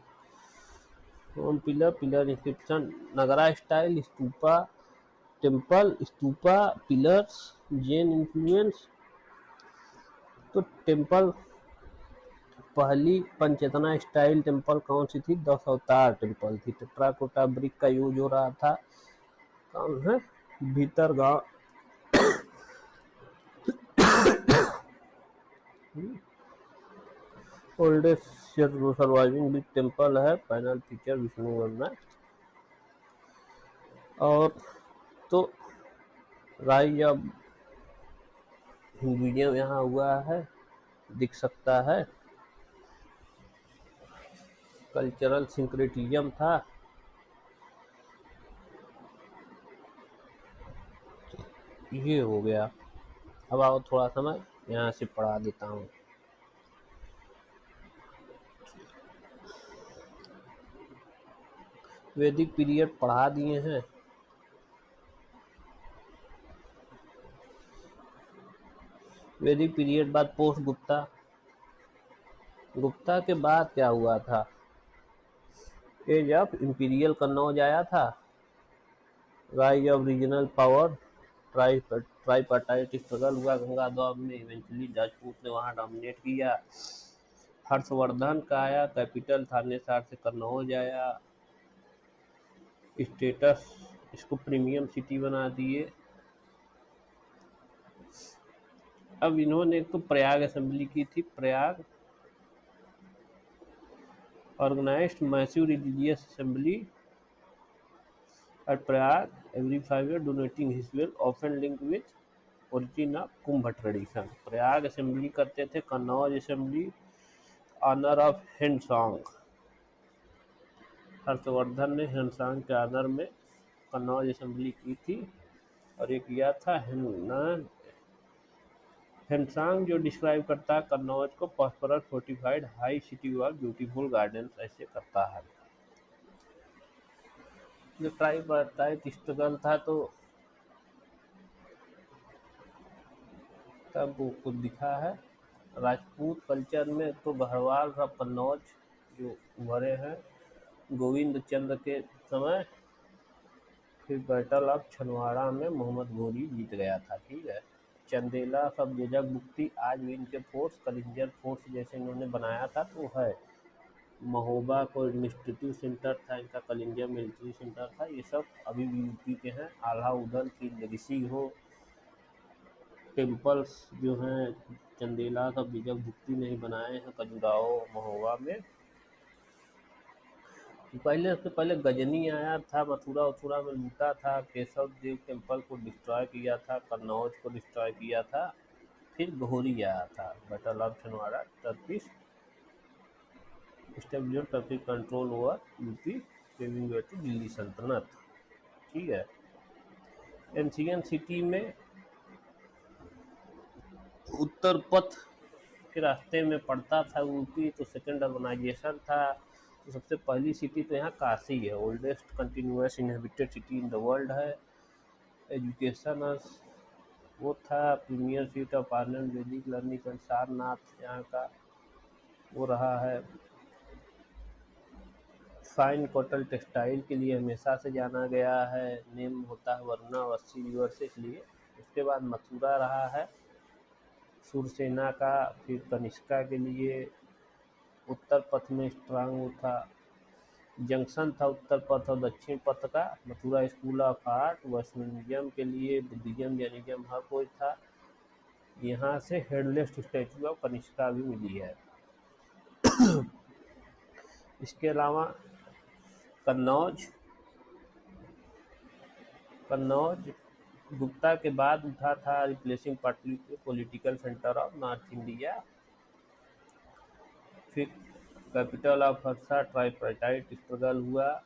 Speaker 1: Kahaum pillar, pillar inscription, Nagara style stupa, temple stupa, pillars, Jain influence. तो टेम्पल, पहली पंचेतना स्टाइल टेम्पल कौन सी थी? 10 अवतार टेम्पल थी। टेट्राकोटा ब्रिक का यूज हो रहा था। कौन है? भीतर गांव। ओल्डेस्ट सर्वाइविंग बिग टेम्पल है। Panel feature Vishnu Verma. और तो राइज ऑफ हिंदुइज्म यहाँ हुआ है, दिख सकता है। कल्चरल सिंक्रेटिज्म था। ये हो गया। अब आओ थोड़ा समय यहाँ से पढ़ा देता हूँ। वैदिक पीरियड पढ़ा दिए हैं। वैदिक पीरियड बाद पोस्ट गुप्ता। गुप्ता के बाद क्या हुआ था? एज ऑफ इंपीरियल कन्नौज आया था। Rise of regional power, tripartite struggle हुआ गंगा द्वार में। इवेंचुअली राजपूत ने वहाँ डोमिनेट किया। हर्षवर्धन का आया, कैपिटल थानेसर से कन्नौज आया। स्टेटस, इसको प्रीमियम सिटी बना दिए। अब इन्होंने एक तो प्रयाग असेंबली की थी। Prayag organised massive religious assembly at Prayag every 5 years, donating his wealth, often linked with origin of Kumbh tradition. Prayag assembly करते थे। Kannauj assembly honour of Hiuen Tsang. Harshavardhan ने हेनसांग के ऑनर में कन्नौज असेंबली की थी। और ये किया था हेनसांग, जो डिस्क्राइब करता है कन्नौज को प्रॉस्परस फोर्टिफाइड हाई सिटी और ब्यूटीफुल गार्डन्स ऐसे करता है। जो ट्राइपार्टाइट स्ट्रगल था तो तब को दिखा है। राजपूत कल्चर में तो गढ़वाल और कन्नौज जो उभरे हैं गोविंद चंद्र के समय। फिर बैटल ऑफ छनवाड़ा में मोहम्मद घोरी जीत गया था। ठीक है। चंदेला सब जेजक बुक्ति, आज भी इनके फोर्स कलिंजर फोर्स जैसे इन्होंने बनाया था तो है। महोबा को एडमिनिस्ट्रेटिव सेंटर था इनका, कलिंजर मिलिट्री सेंटर था। ये सब अभी भी यूपी के हैं। आल्हा उदल की लेगेसी हो। टेम्पल्स जो हैं चंदेला सब जेजक भुक्ति ने ही बनाए हैं खजुराहो महोबा में। पहले उससे पहले गजनी आया था, मथुरा वथुरा में लूटा था। केशव देव टेम्पल को डिस्ट्रॉय किया था। कन्नौज को डिस्ट्रॉय किया था। फिर घोरी आया था। Battle of Chandawar, Turkish establish Turkish control over UP, paving way to Delhi Sultanate. ठीक है। एंशियंट सिटी में उत्तर पथ के रास्ते में पड़ता था यूपी, तो सेकेंड अर्बनाइजेशन था। तो सबसे पहली सिटी तो यहाँ काशी है। Oldest continuous inhabited city in the world है। एजुकेशन वो था प्रीमियर सीट ऑफ आनंद वैदिक लर्निंग। सारनाथ यहाँ का वो रहा है। फाइन कॉटन टेक्सटाइल के लिए हमेशा से जाना गया है। नेम होता है वरुणावशी रिवर से, इसलिए। उसके बाद मथुरा रहा है सुरसेना का। फिर कनिष्का के लिए उत्तर पथ में स्ट्रांग वो था, जंक्शन था उत्तर पथ और दक्षिण पथ का। Mathura school of art, Vaishnavism के लिए, बुद्धिज्म जैनिज्म हर कोई था। यहाँ से हेडलेस स्टैचू ऑफ कनिष्का भी मिली है। इसके अलावा कन्नौज गुप्ता के बाद उठा था replacing Pataliputra political centre of north India. फिर capital of Harsha tripartite struggle हुआ।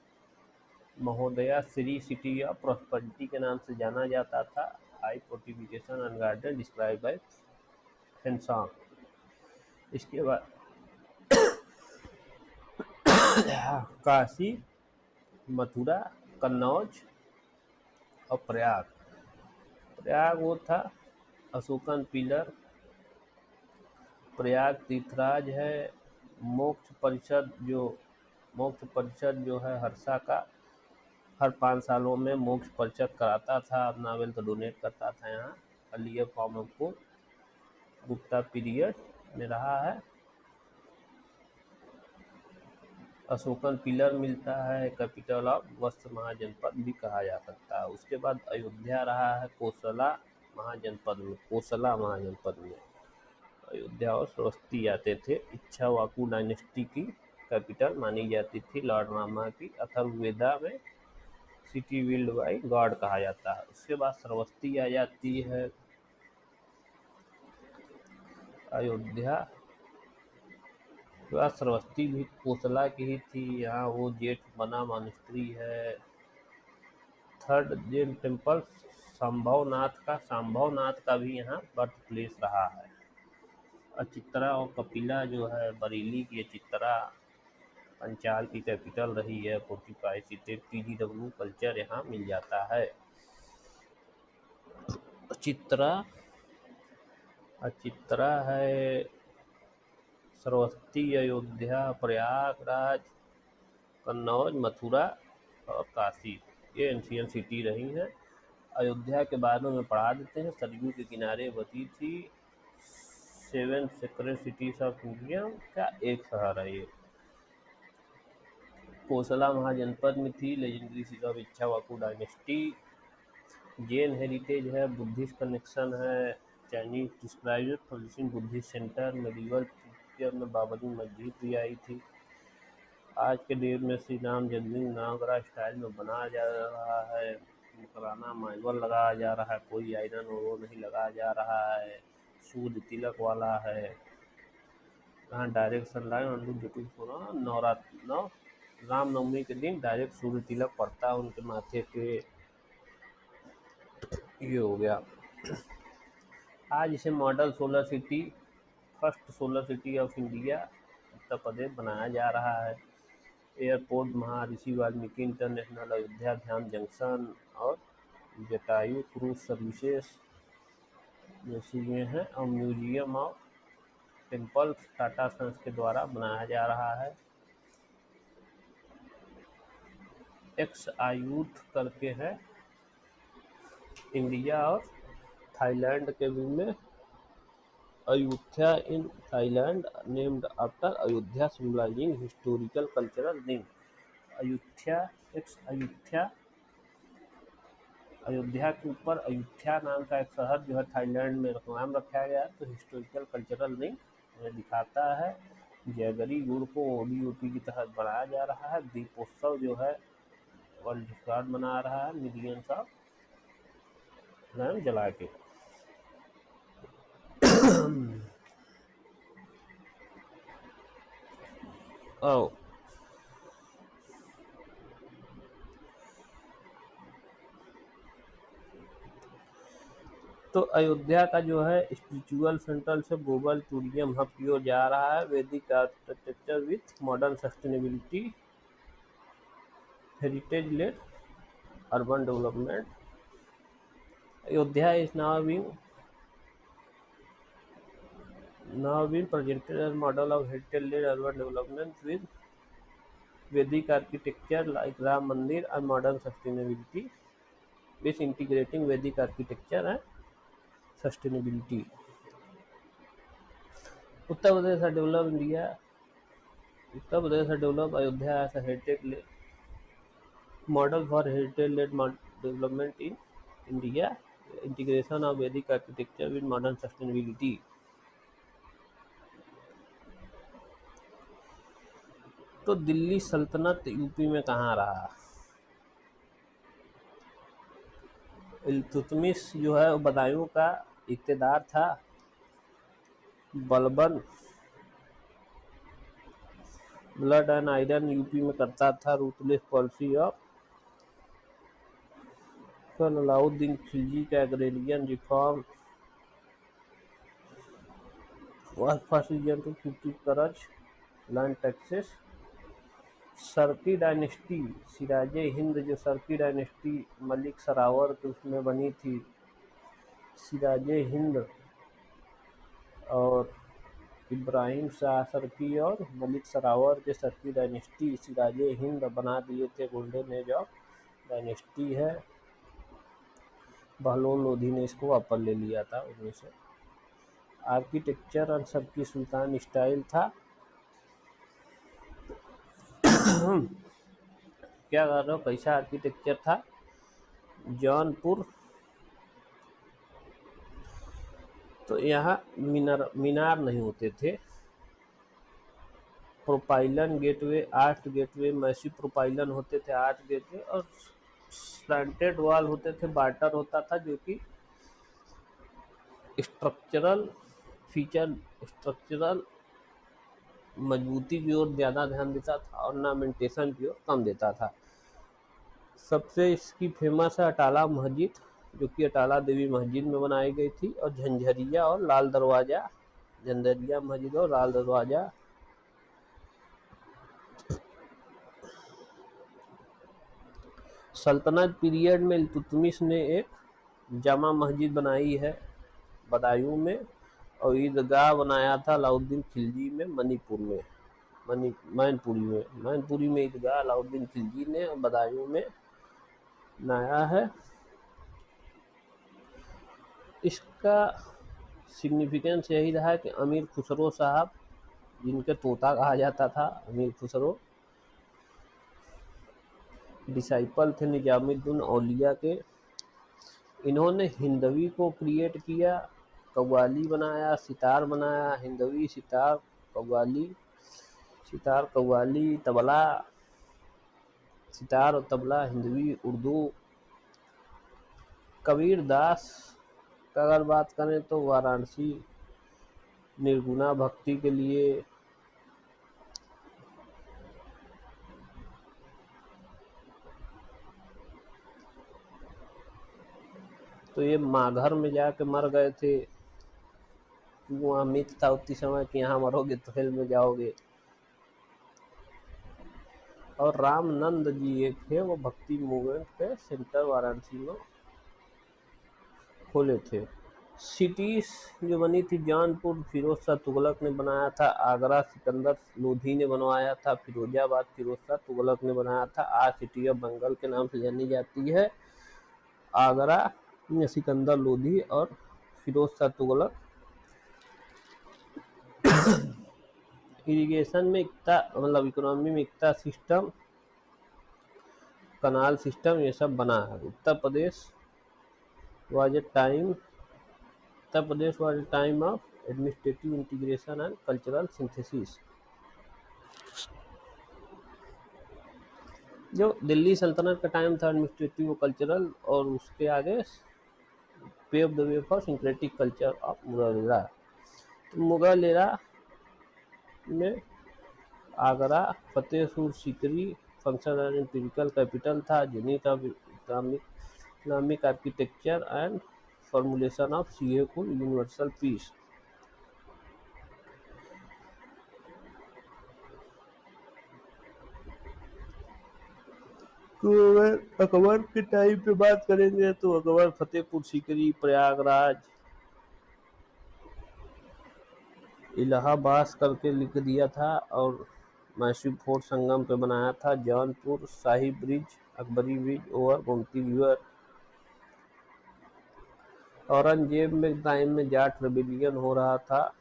Speaker 1: Mahodaya Shri city of prosperity के नाम से जाना जाता था। High fortification and garden describe by फेंसॉन। इसके बाद काशी, मथुरा, कन्नौज और प्रयाग। प्रयाग वो था अशोकन पिलर। प्रयाग तीर्थराज है। मोक्ष परिषद जो है हर्षा का हर 5 सालों में मोक्ष परिषद कराता था, अपना वेल्थ डोनेट करता था। यहाँ अर्लियर फॉर्म आपको गुप्ता पीरियड में रहा है। अशोकन पिलर मिलता है। कैपिटल ऑफ वस्त्र महाजनपद भी कहा जा सकता है। उसके बाद अयोध्या रहा है कोसला महाजनपद में अयोध्या और श्रावस्ती आते थे। इक्ष्वाकु डायनेस्टी की कैपिटल मानी जाती थी। लॉर्ड रामा की अथर्ववेदा में सिटी बिल्ड बाय गॉड कहा जाता है। उसके बाद श्रावस्ती आ जाती है। अयोध्या के बाद श्रावस्ती भी कोसला की ही थी। यहाँ वो जेठ बना मॉनेस्ट्री है। थर्ड जैन टेम्पल संभवनाथ का भी यहाँ बर्थ प्लेस रहा है। अचित्रा और कपिला जो है बरेली की अचित्रा पंचाल की कैपिटल रही है। फोर्टिफाई सीटेड पीजीडब्ल्यू कल्चर यहाँ मिल जाता है। अचित्रा है, श्रावस्ती, अयोध्या, प्रयागराज, कन्नौज, मथुरा और काशी, ये एंशियंट सिटी रही हैं। अयोध्या के बारे में पढ़ा देते हैं। सरयू के किनारे बसी थी। 7 सेक्रेड सिटीज ऑफ इंडिया का एक शहर है ये। कोसला महाजनपद में थी। Legendary city of Ikshvaku dynasty. Jain heritage है, बुद्धिस्ट कनेक्शन है। Chinese describe producing Buddhist centre. Medieval period में बाबरी मस्जिद भी आई थी। आज के डेट में श्री राम जन्मभूमि नागरा स्टाइल में बनाया जा रहा है। मकराना मार्बल लगाया जा रहा है, कोई आयरन वो नहीं लगाया जा रहा है। सूर्य तिलक वाला है। यहाँ डायरेक्ट सनलाइट रामनवमी के दिन डायरेक्ट सूर्य तिलक पड़ता है उनके माथे पे। ये हो गया। आज इसे model solar city, first solar city of India Uttar Pradesh बनाया जा रहा है। एयरपोर्ट महर्षि वाल्मीकि इंटरनेशनल, अयोध्या ध्यान जंक्शन और जटायु क्रूज सर्विसेज जैसी ये हैं। और museum of temples Tata Sons के द्वारा बनाया जा रहा है। एक्स आयुथ करके है इंडिया और थाईलैंड के बीच में। Ayodhya in Thailand named after Ayodhya symbolising historical cultural link. Ayodhya के ऊपर अयुथ्या नाम का एक शहर जो है थाईलैंड में नाम रखा गया। तो हिस्टोरिकल कल्चरल लिंक दिखाता है। जयगरी गुड़ को ओडीओपी की तहत बनाया जा रहा है। दीपोत्सव जो है वर्ल्ड रिकॉर्ड बना रहा है मिलियंस ऑफ लैम्प जला के। ओ तो अयोध्या का जो है स्पिरिचुअल सेंट्रल से ग्लोबल टूरिज्म हब की ओर जा रहा है। Vedic architecture with modern sustainability, heritage led urban development. Ayodhya is now being projected as model of heritage-led urban development with Vedic architecture like Ram Mandir and modern sustainability, with integrating Vedic architecture and sustainability. Uttar Pradesh has developed India. Uttar Pradesh has developed Ayodhya as a heritage model for heritage-led development in India, integration of Vedic architecture with modern sustainability. तो दिल्ली सल्तनत UP में कहाँ रहा? इल्तुतमिश जो है वो बदायूं का इक़्तिदार था। Balban blood and iron UP में करता था। Ruthless policy of Alauddin Khilji का agrarian reform first reason to 50 करज land taxes. Sharqi dynasty Shiraz Hind जो सरकी डायनेस्टी मलिक सरावर के उसमें बनी थी। सिराज हिंद और इब्राहिम शाह सरकी और मलिक सरावर के सरकी डायनेस्टी सिराज हिंद बना दिए थे। गोल्डन एज ऑफ डायनेस्टी है। बहलोल लोधी ने इसको वापस ले लिया था 1900। आर्किटेक्चर और सरकी सुल्तान स्टाइल था। क्या कर रहे हो, कैसा आर्किटेक्चर था? जौनपुर तो यहाँ मीनार नहीं होते थे। प्रोपाइलन गेटवे 8 गेटवे मैसिव प्रोपाइलन होते थे 8 गेटवे और स्लैंटेड वॉल होते थे। बार्टर होता था जो कि स्ट्रक्चरल फीचर स्ट्रक्चरल मजबूती की ओर ज़्यादा ध्यान देता था, ऑर्नामेंटेशन की ओर कम देता था। सबसे इसकी फेमस है अटाला मस्जिद जो कि अटाला देवी मस्जिद में बनाई गई थी। और झंझरिया और लाल दरवाज़ा, झंझरिया मस्जिद और लाल दरवाज़ा। सल्तनत पीरियड में इल्तुतमिश ने एक जामा मस्जिद बनाई है बदायूं में और ईदगाह बनाया था अलाउद्दीन खिलजी में मणिपुर में मैनपुरी में ईदगाह अलाउद्दीन खिलजी ने बदायूं में बनाया है। इसका सिग्निफिकेंस यही रहा कि अमीर खुसरो साहब जिनके तोता कहा जाता था, अमीर खुसरो डिसाइपल थे निजामुद्दीन औलिया के। इन्होंने हिंदवी को क्रिएट किया, कव्वाली बनाया, सितार बनाया। हिंदवी सितार कव्वाली तबला, सितार और तबला हिंदवी उर्दू। कबीर दास का अगर बात करें तो वाराणसी निर्गुणा भक्ति के लिए तो ये माघर में जाके मर गए थे। वहाँ मिथ था उतनी समय कि यहाँ मरोगे तो हेल में जाओगे। और रामनंद जी एक थे, वो भक्ति मूवमेंट के सेंटर वाराणसी में खोले थे। सिटीज जो बनी थी जौनपुर फिरोज शाह तुगलक ने बनाया था। आगरा सिकंदर लोधी ने बनवाया था। फिरोजाबाद फिरोज शाह तुगलक ने बनाया था। आज सिटी ऑफ बंगाल के नाम से जानी जाती है। आगरा में सिकंदर लोधी और फिरोज शाह तुगलक। इरिगेशन में मतलब इकोनॉमी में एकता सिस्टम, कनाल सिस्टम ये सब बना है। Uttar Pradesh was a time of administrative integration and cultural synthesis. जो दिल्ली सल्तनत का टाइम था एडमिनिस्ट्रेटिव और कल्चरल, और उसके आगे pave the way for syncretic culture of Mughal era. तो मुगल एरा में Agra Fatehpur Sikri function and imperial capital था। Zenith of Islamic architecture and formulation of सीए को यूनिवर्सल पीस। तो अगर अकबर के टाइम पे बात करेंगे तो अकबर फतेहपुर सीकरी, प्रयागराज, इलाहाबाद करके लिख दिया था और मैसूर फोर्ट संगम पे बनाया था। Jaunpur Shahi bridge, Akbari bridge over Gomti river. Aurangzeb में टाइम में जाट रेबिलियन हो रहा था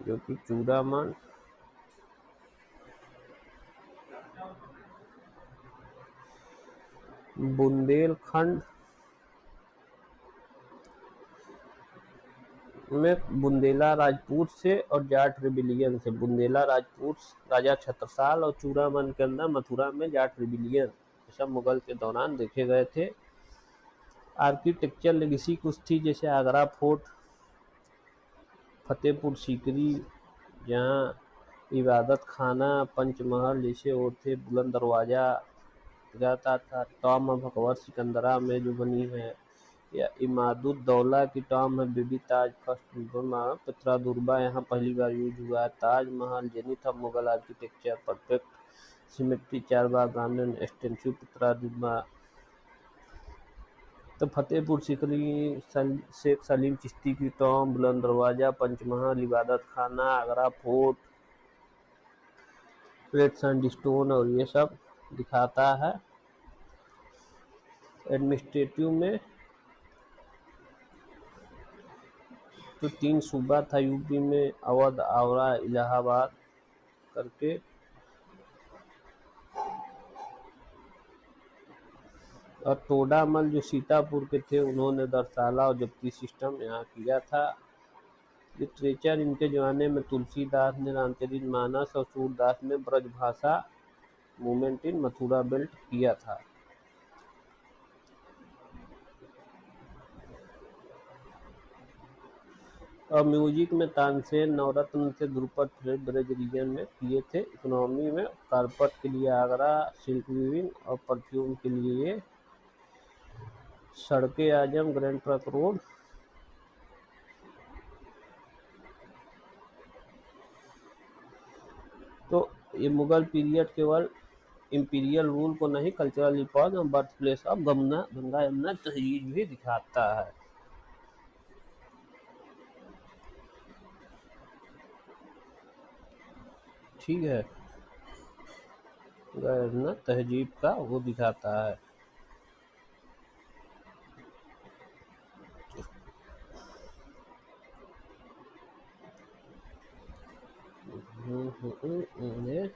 Speaker 1: जो कि चूड़ामन बुंदेलखंड में बुंदेला राजपूत से और जाट रिबिलियन से। बुंदेला राजपूत राजा छत्रसाल और चूड़ामन के अंदर मथुरा में जाट रिबिलियन सब मुगल के दौरान देखे गए थे। आर्किटेक्चर लेगेसी कुछ थी, जैसे आगरा फोर्ट, फतेहपुर सीकरी, जहाँ इबादत खाना, पंचमहल जैसे वो थे, बुलंद दरवाज़ा जाता था, टॉम ऑफ अकबर सिकंदरा में जो बनी है, या इमादुद्दौला की टॉम है, बीबी ताज फर्स्ट पित्रा दुर्बा यहाँ पहली बार यूज हुआ है, Taj Mahal zenith of Mughal architecture, perfect symmetry, Charbagh garden, extensive पित्रा दुर्बा। तो फतेहपुर सीकरी, शेख सलीम चिश्ती की टॉम, बुलंद दरवाज़ा, पंचमहल, इबादत खाना, आगरा फोर्ट, रेड सैंडस्टोन और ये सब दिखाता है। एडमिनिस्ट्रेटिव में तो 3 सूबा था यूपी में, अवध, आगरा, इलाहाबाद करके। और तोडामल जो सीतापुर के थे, उन्होंने दरसाला और जब्ती सिस्टम यहाँ किया था। लिटरेचर इनके ज़माने में तुलसीदास ने रामचरित मानस और सूरदास ने Brajbhasha movement in Mathura belt किया था। और म्यूजिक में तानसेन, नवरत्न थे, ध्रुपद फिल्म ब्रज रीजन में किए थे। इकोनॉमी में कारपेट के लिए आगरा, सिल्क वीविंग और परफ्यूम के लिए सड़के आजम, ग्रैंड ट्रक रोड। तो ये मुगल पीरियड केवल इंपीरियल रूल को नहीं, कल्चरल रिकॉर्ड और birth place of Ganga Yamuna तहजीब भी दिखाता है। ठीक है, गंगा यमुना तहजीब का वो दिखाता है। ये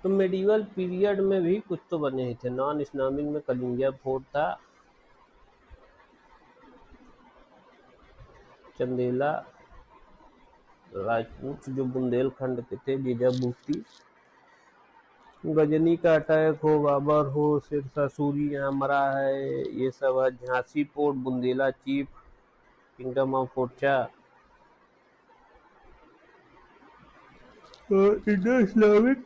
Speaker 1: तो मेडिवल पीरियड में भी कुछ तो बने ही थे। नॉन इस्लामिक में कलिंगा फोर्ट था, चंदेला राजपूत जो बुंदेलखंड के थे, जीजाबूटी, गजनी का अटैक हो, बाबर हो, शेरशाह सूरी यहाँ मरा है, ये सब है। Jhansi port, Bundela chief, kingdom of Orchha. Indo Islamic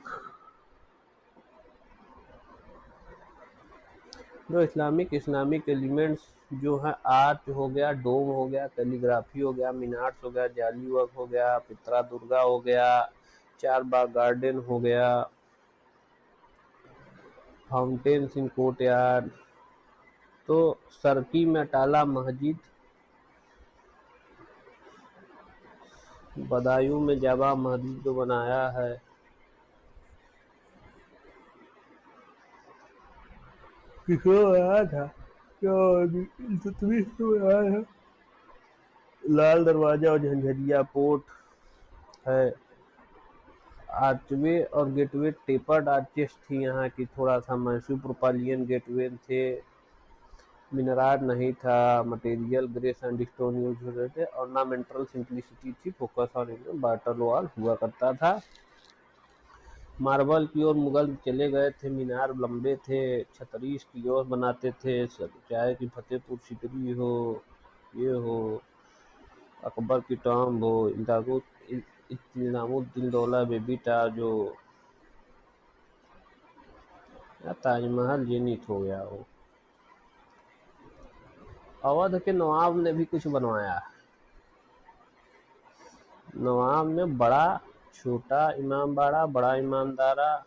Speaker 1: जो इस्लामिक एलिमेंट्स जो है, आर्च हो गया, डोम हो गया, कैलीग्राफी हो गया, मीनार्स हो गया, जाली वर्क हो गया, पित्रा दुर्गा हो गया, चार बाग गार्डन हो गया, फाउंटेन्स इन कोर्टयार्ड। तो सरकी में टाला मस्जिद, बदायूं में जामा मस्जिद जो बनाया है। किसको बनाया था, क्या इल्तुतमिश को बनाया था। लाल दरवाजा और झंझरिया पोर्ट है। आर्चवे और गेटवे टेपर्ड आर्चेस थी यहाँ की, थोड़ा सा मैसूर प्रोपालियन गेटवे थे। मिनरार नहीं था, मटेरियल ग्रे सैंडस्टोन यूज हो रहे थे। ऑर्नामेंटल सिंप्लिसिटी थी, फोकस ऑन बाटल वॉल हुआ करता था। मार्बल की ओर मुगल चले गए थे, मीनार लंबे थे, छतरीस की ओर बनाते थे, चाहे कि फतेहपुर सीकरी हो, ये हो, अकबर की टॉम्ब हो, इनामुद्दीन दौला बेबीटा जो, या ताजमहल जेनिथ हो गया हो। अवध के नवाब ने भी कुछ बनवाया। नवाब ने बड़ा, छोटा इमामबाड़ा, बड़ा इमामबाड़ा,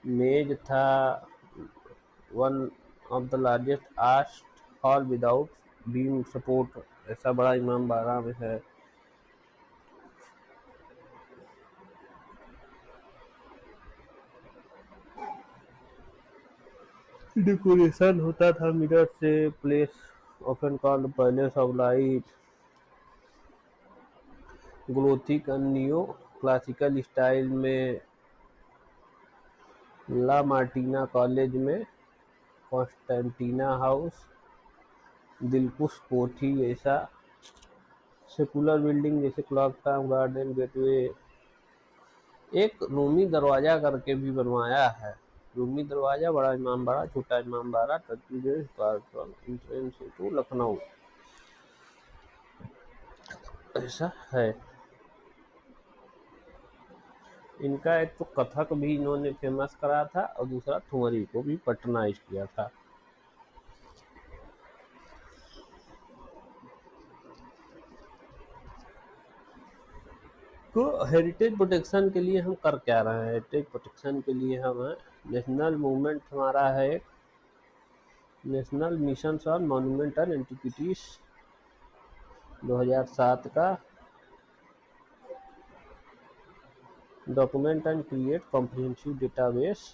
Speaker 1: मेज था, one of the largest arched hall without beam support, ऐसा बड़ा इमामबाड़ा में है। डेकोरेशन होता था मिरर से, place often called palace of light. Gothic and neo classical style में ला मार्टिना कॉलेज में, कॉन्स्टेंटिना हाउस, दिलकुश कोठी जैसा सेकुलर बिल्डिंग जैसे क्लॉक टावर गार्डन, गेटवे एक रूमी दरवाजा करके भी बनवाया है। रूमी दरवाजा, Bara Imambara, Chhota Imambara, Turkey park entrance to Lucknow, ऐसा है। इनका एक तो कथक भी इन्होंने फेमस करा था और दूसरा ठुमरी को भी पटनाइज किया था। तो हेरिटेज प्रोटेक्शन के लिए हम कर क्या रहे हैं? हेरिटेज प्रोटेक्शन के लिए हम नेशनल मूवमेंट हमारा है एक, national mission on monumental antiquities 2007 का, document and create comprehensive database.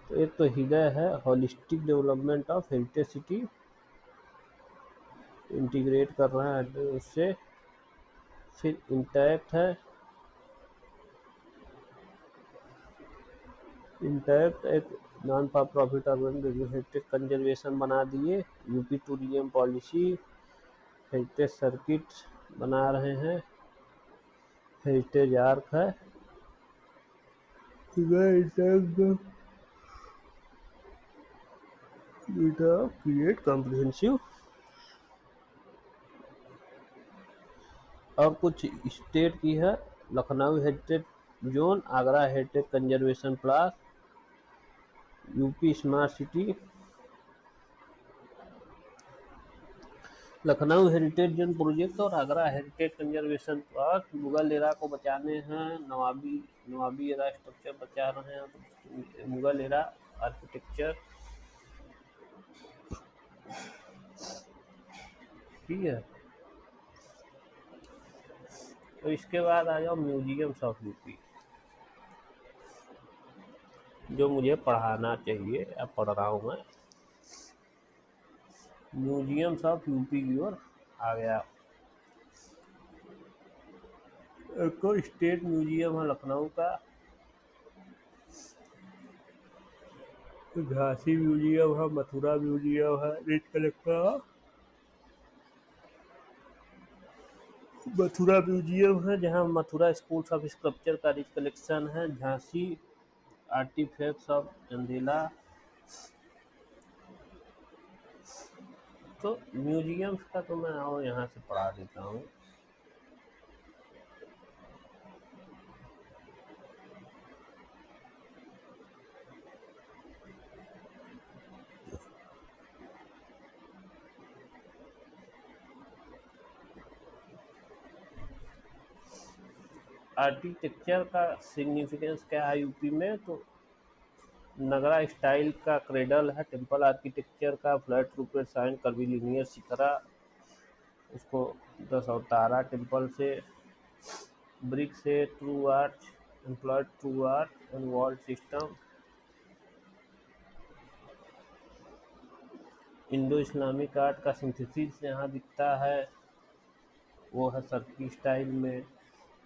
Speaker 1: तो एक तो हृदय है, holistic development of heritage city, integrate कर रहे हैं उससे। फिर इंटैक्ट है, इंटैक्ट एक non for profit organisation, heritage conservation बना दिए, UP tourism policy, heritage circuit बना रहे हैं, हेरिटेज आर्क है, क्रिएट कॉम्प्रिहेंसिव। और कुछ स्टेट की है, Lucknow heritage zone, Agra heritage conservation plan, UP smart city, Lucknow heritage zone project और आगरा हेरिटेज कंजर्वेशन प्लास। मुगल एरा को बचाने हैं, नवाबी एरा स्ट्रक्चर बचा रहे हैं, तो मुगल एरा आर्किटेक्चर, ठीक है। तो इसके बाद आ जाओ म्यूजियम्स ऑफ यूपी, जो मुझे पढ़ाना चाहिए, अब पढ़ रहा हूँ मैं। म्यूजियम्स ऑफ यूपी की ओर आ गया। एक तो स्टेट म्यूजियम है लखनऊ का, झांसी म्यूजियम है, मथुरा म्यूजियम है, रिच कलेक्टर मथुरा म्यूजियम है, जहाँ मथुरा स्कूल्स ऑफ स्कल्पचर का रिच कलेक्शन है। Jhansi artefacts of Chandela. तो म्यूजियम्स का तो मैं आओ यहाँ से पढ़ा देता हूँ। आर्किटेक्चर का सिग्निफिकेंस क्या है यूपी में? तो नगरा स्टाइल का क्रेडल है, टेम्पल आर्किटेक्चर का फ्लैट रूपेड साइन कर्विलिनियर शिखरा, उसको 10 अवतारा टेम्पल से, ब्रिक से true arch, employed true arch and wall system. Indo Islamic art का सिंथेसिस यहाँ दिखता है, वो है सर्की स्टाइल में,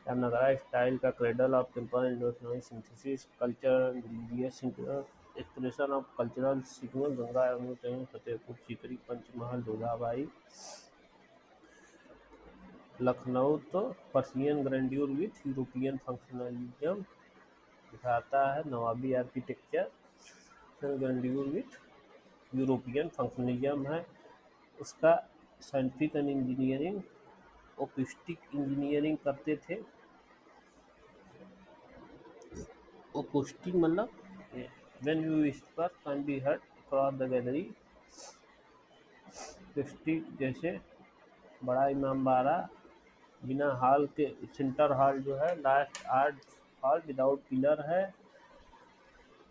Speaker 1: या नगरा स्टाइल का cradle of temple, Indo Islamic synthesis, culture religious expression of cultural signal, Ganga Yamuna Fatehpur Sikri, Panchmahal Jodha Bai. Lucknow तो Persian grandeur with European functionalism दिखाता है, Nawabi architecture grandeur with European functionalism है। उसका scientific and engineering, acoustic engineering करते थे। ओकुस्टिक मतलब when you whisper can be heard across the gallery. Acoustic जैसे बड़ा इमामबाड़ा, बिना हॉल के, सेंटर हॉल जो है last art hall without pillar है।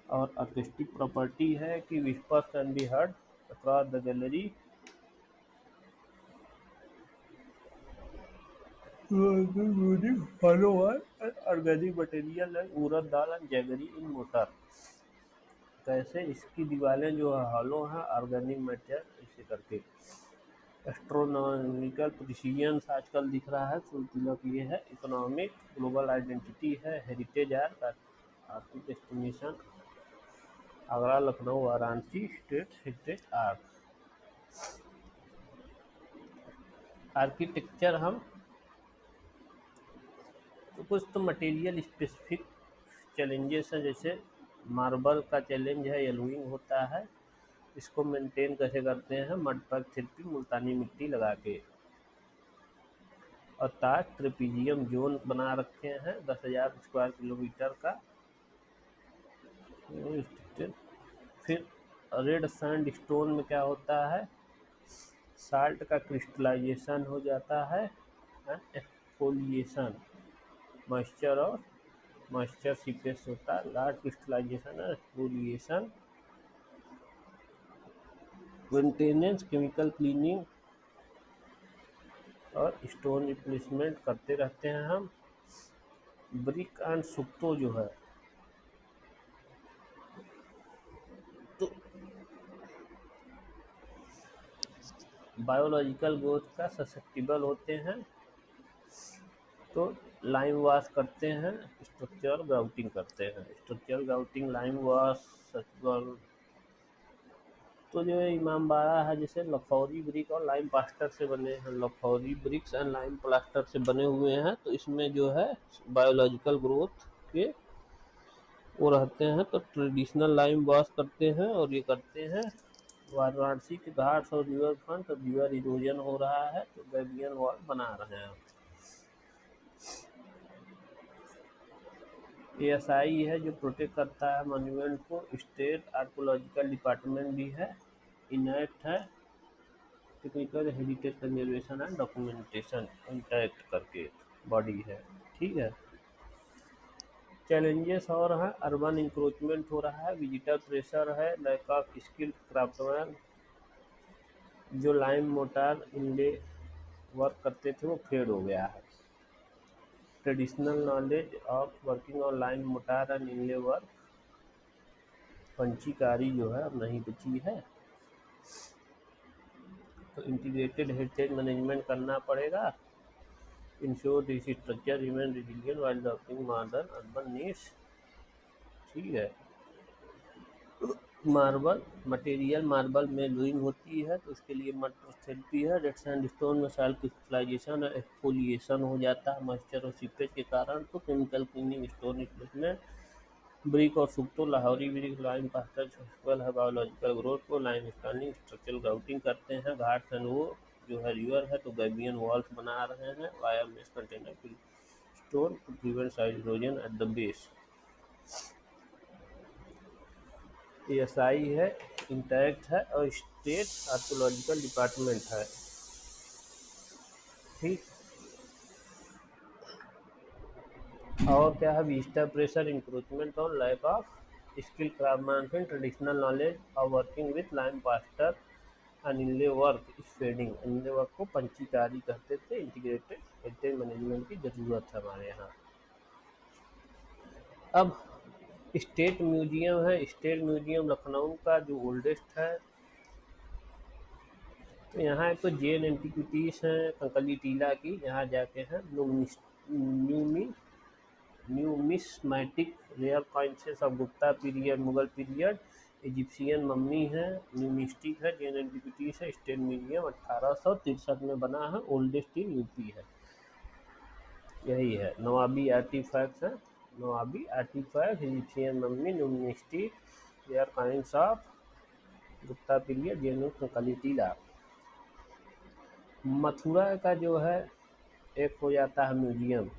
Speaker 1: और अकॉस्टिक प्रॉपर्टी है कि whispers can be heard across the gallery. Organic material है, उड़द दाल एंड जैगरी इन मोटर। कैसे इसकी दीवारें जो है हॉलो हैं, ऑर्गेनिक मटेरियल इसे करके। एस्ट्रोनॉमिकल प्रिसीजन आजकल दिख रहा है, तिलक ये है। इकोनॉमिक ग्लोबल आइडेंटिटी है, हेरिटेज आर्ट, आर्थिक destination Agra, Lucknow, Varanasi, state heritage art. Architecture हम तो तो कुछ तो मटेरियल स्पेसिफिक चैलेंजेस हैं, जैसे मार्बल का चैलेंज है, येलोइंग होता है, इसको मेंटेन कैसे करते हैं, मड पैक थेरेपी, मुल्तानी मिट्टी लगा के। और ताज ट्रेपीजियम जोन बना रखे हैं 10,000 स्क्वायर किलोमीटर का। फिर रेड सैंड स्टोन में क्या होता है, साल्ट का क्रिस्टलाइजेशन हो जाता है एंड एक्सफोलिएशन, मॉइस्चर सीपेज होता है, large crystallisation and exfoliation, maintenance, chemical cleaning और स्टोन रिप्लेसमेंट करते रहते हैं हम। ब्रिक एंड सुक्तो जो है, तो बायोलॉजिकल ग्रोथ का ससेप्टिबल होते हैं, तो लाइम वॉश करते हैं, स्ट्रक्चरल ग्राउटिंग करते हैं। स्ट्रक्चरल ग्राउटिंग, लाइम वॉश, सचुअल, तो जो इमामबाड़ा है जैसे लखौरी ब्रिक और लाइम प्लास्टर से बने हैं, Lakhauri BRICS and lime plaster से बने हुए हैं, तो इसमें जो है बायोलॉजिकल ग्रोथ के वो रहते हैं। तो ट्रेडिशनल लाइम वॉश करते हैं, और ये करते हैं वाराणसी के घाट और रिवर फ्रंट, तो रिवर इरोजन हो रहा है, तो गैबियन वॉल बना रहे हैं। एएसआई है जो प्रोटेक्ट करता है मॉन्यूमेंट को, स्टेट आर्कोलॉजिकल डिपार्टमेंट भी है, इनैक्ट है, technical heritage conservation and documentation intact करके बॉडी है। ठीक है। चैलेंजेस और हैं, अर्बन इंक्रोचमेंट हो रहा है, विजिटर प्रेशर है, लैक ऑफ स्किल्ड क्राफ्टमैन, जो लाइम मोटार इनले वर्क करते थे वो फेड हो गया है। Traditional knowledge of working on lime mortar and inlay work, panchikari जो है अब नहीं बची है, तो इंटीग्रेटेड हेरिटेज मैनेजमेंट करना पड़ेगा। Ensure this structure remain resilient while adopting modern urban needs. ठीक है। मार्बल मटेरियल, मार्बल में लुइंग होती है, तो उसके लिए मड थेरेपी है। रेड सैंडस्टोन में सॉइल क्रिस्टलाइजेशन और एक्सफोलिएशन हो जाता है मॉइस्चर और सीपेज के कारण, तो chemical cleaning, stone replacement. Brick और सुक्तो, Lahori brick, lime plaster successful है बायोलॉजिकल ग्रोथ को, लाइम स्टर्निंग, स्ट्रक्चरल ग्राउटिंग करते हैं। घाट एंड वो जो है रिवर है, तो गैबियन वॉल्स बना रहे हैं, wire mesh container stone to prevent soil erosion at the base. ASI है, इंटैक्ट है, और स्टेट आर्कोलॉजिकल डिपार्टमेंट है। ठीक। और क्या है, विजिटर प्रेशर, इंक्रोचमेंट और lack of skill craftsmanship, traditional knowledge of working with lime plaster and inlay work is fading. Inlay work को पंचीकारी कहते थे। इंटीग्रेटेड हेरिटेज मैनेजमेंट की ज़रूरत है हमारे यहाँ। अब स्टेट म्यूजियम है, स्टेट म्यूजियम लखनऊ का जो ओल्डेस्ट है, तो यहाँ तो जैन एंटिक्विटीज़ हैं कंकली टीला की, यहाँ जाके हैं numismatic rare coins of Gupta period, Mughal period, Egyptian mummy है, न्यूमिस्टिक है, जैन एंटिक्विटीज़ है। स्टेट म्यूजियम 1863 में बना है, ओल्डेस्ट इन यूपी है। यही है, नवाबी आर्टिफैक्ट्स है, Nawabi artefact, Egyptian mummy, numismatic rare coins of Gupta period, Jain Kankali Tila. Mathura का जो है एक हो जाता है museum,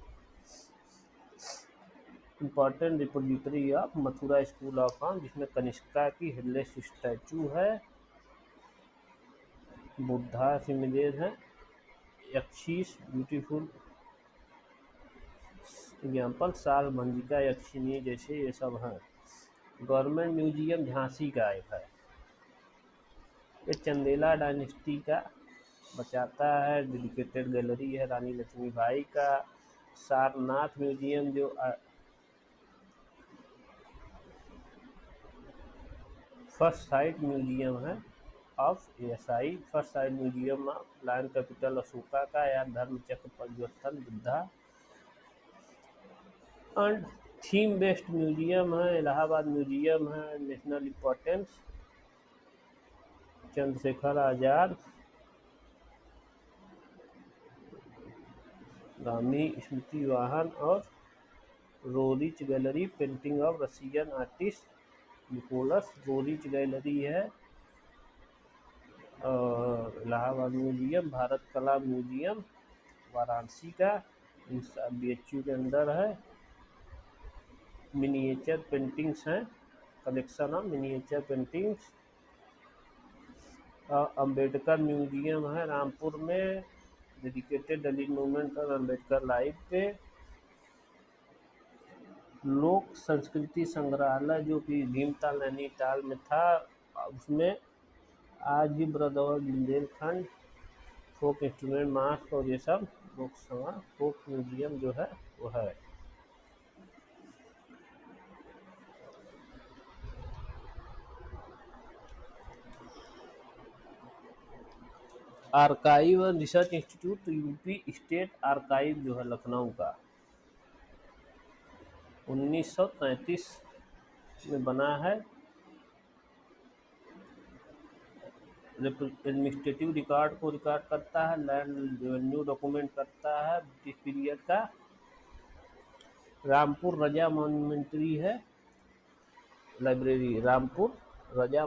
Speaker 1: important repository of Mathura school of art, जिसमें कनिष्का की हेडलेस स्टैचू है, बुद्धा इमेजेस है, यक्षीस ब्यूटीफुल एग्जाम्पल, साल भंजिका यक्षिनी जैसे ये सब हैं। गवर्नमेंट म्यूजियम झांसी का एक है, ये चंदेला डायनेस्टी का बचाता है, डेडिकेटेड गैलरी है रानी लक्ष्मीबाई का। सारनाथ म्यूजियम जो फर्स्ट साइट म्यूजियम है of ASI, first site museum of lion capital Ashoka का, या Dharma Chakra Parivartan Buddha. And theme based museum है, इलाहाबाद म्यूजियम है, नेशनल इम्पोर्टेंस, चंद्रशेखर आज़ाद, गांधी स्मृति वाहन और Roerich gallery, painting of Russian artist Nicholas Roerich gallery है। और इलाहाबाद म्यूजियम, भारत कला म्यूजियम वाराणसी का, BHU के अंदर है। मिनिएचर पेंटिंग्स हैं, collection of miniature paintings. Ambedkar museum है रामपुर में, डेडिकेटेड दलित मूवमेंट और अम्बेडकर लाइफ पे। लोक संस्कृति संग्रहालय जो कि भीमताल नैनीताल में था, उसमें आज भी ब्रदौर बुंदेलखंड फोक इंस्ट्रूमेंट मास्क और ये सब लोक सामान फोक म्यूजियम जो है वो है। आर्काइव और research institute, UP state archive जो है लखनऊ का 1933 में बना है। एडमिनिस्ट्रेटिव रिकॉर्ड को रिकॉर्ड करता है, लैंड रेवेन्यू डॉक्यूमेंट करता है ब्रिटिश पीरियड का। रामपुर रजा मॉन्यूमेंट्री है लाइब्रेरी, रामपुर रजा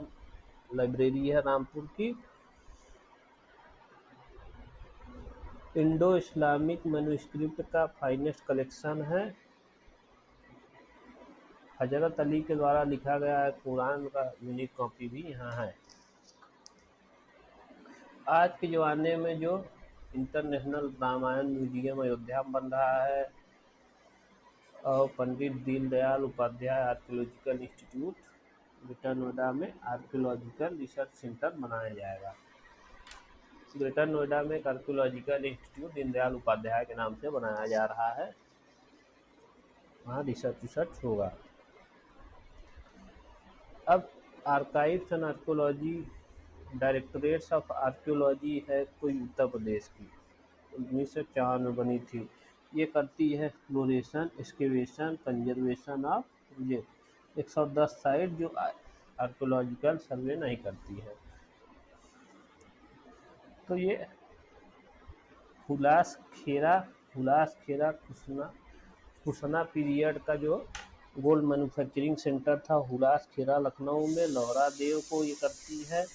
Speaker 1: लाइब्रेरी है रामपुर की। इंडो इस्लामिक मैन्युस्क्रिप्ट का फाइनेस्ट कलेक्शन है। हजरत अली के द्वारा लिखा गया है कुरान का यूनिक कॉपी भी यहाँ है। आज के ज़माने में जो इंटरनेशनल रामायण म्यूजियम अयोध्या में बन रहा है, और Pandit Deendayal Upadhyay archaeological institute greater Noida में आर्कियोलॉजिकल रिसर्च सेंटर बनाया जाएगा। ग्रेटर नोएडा में एक आर्कियोलॉजिकल इंस्टीट्यूट दीनदयाल उपाध्याय के नाम से बनाया जा रहा है, वहाँ रिसर्च होगा। अब archives and archaeology, directorates of archaeology है कोई उत्तर प्रदेश की, 1904 में बनी थी। ये करती है exploration, excavation, conservation of project. 110 site जो आर्कियोलॉजिकल सर्वे नहीं करती है। तो ये हुलास खेरा कुसना पीरियड का जो गोल्ड मैन्युफैक्चरिंग सेंटर था हुलास खेरा लखनऊ में, लौहरा देव को ये करती है।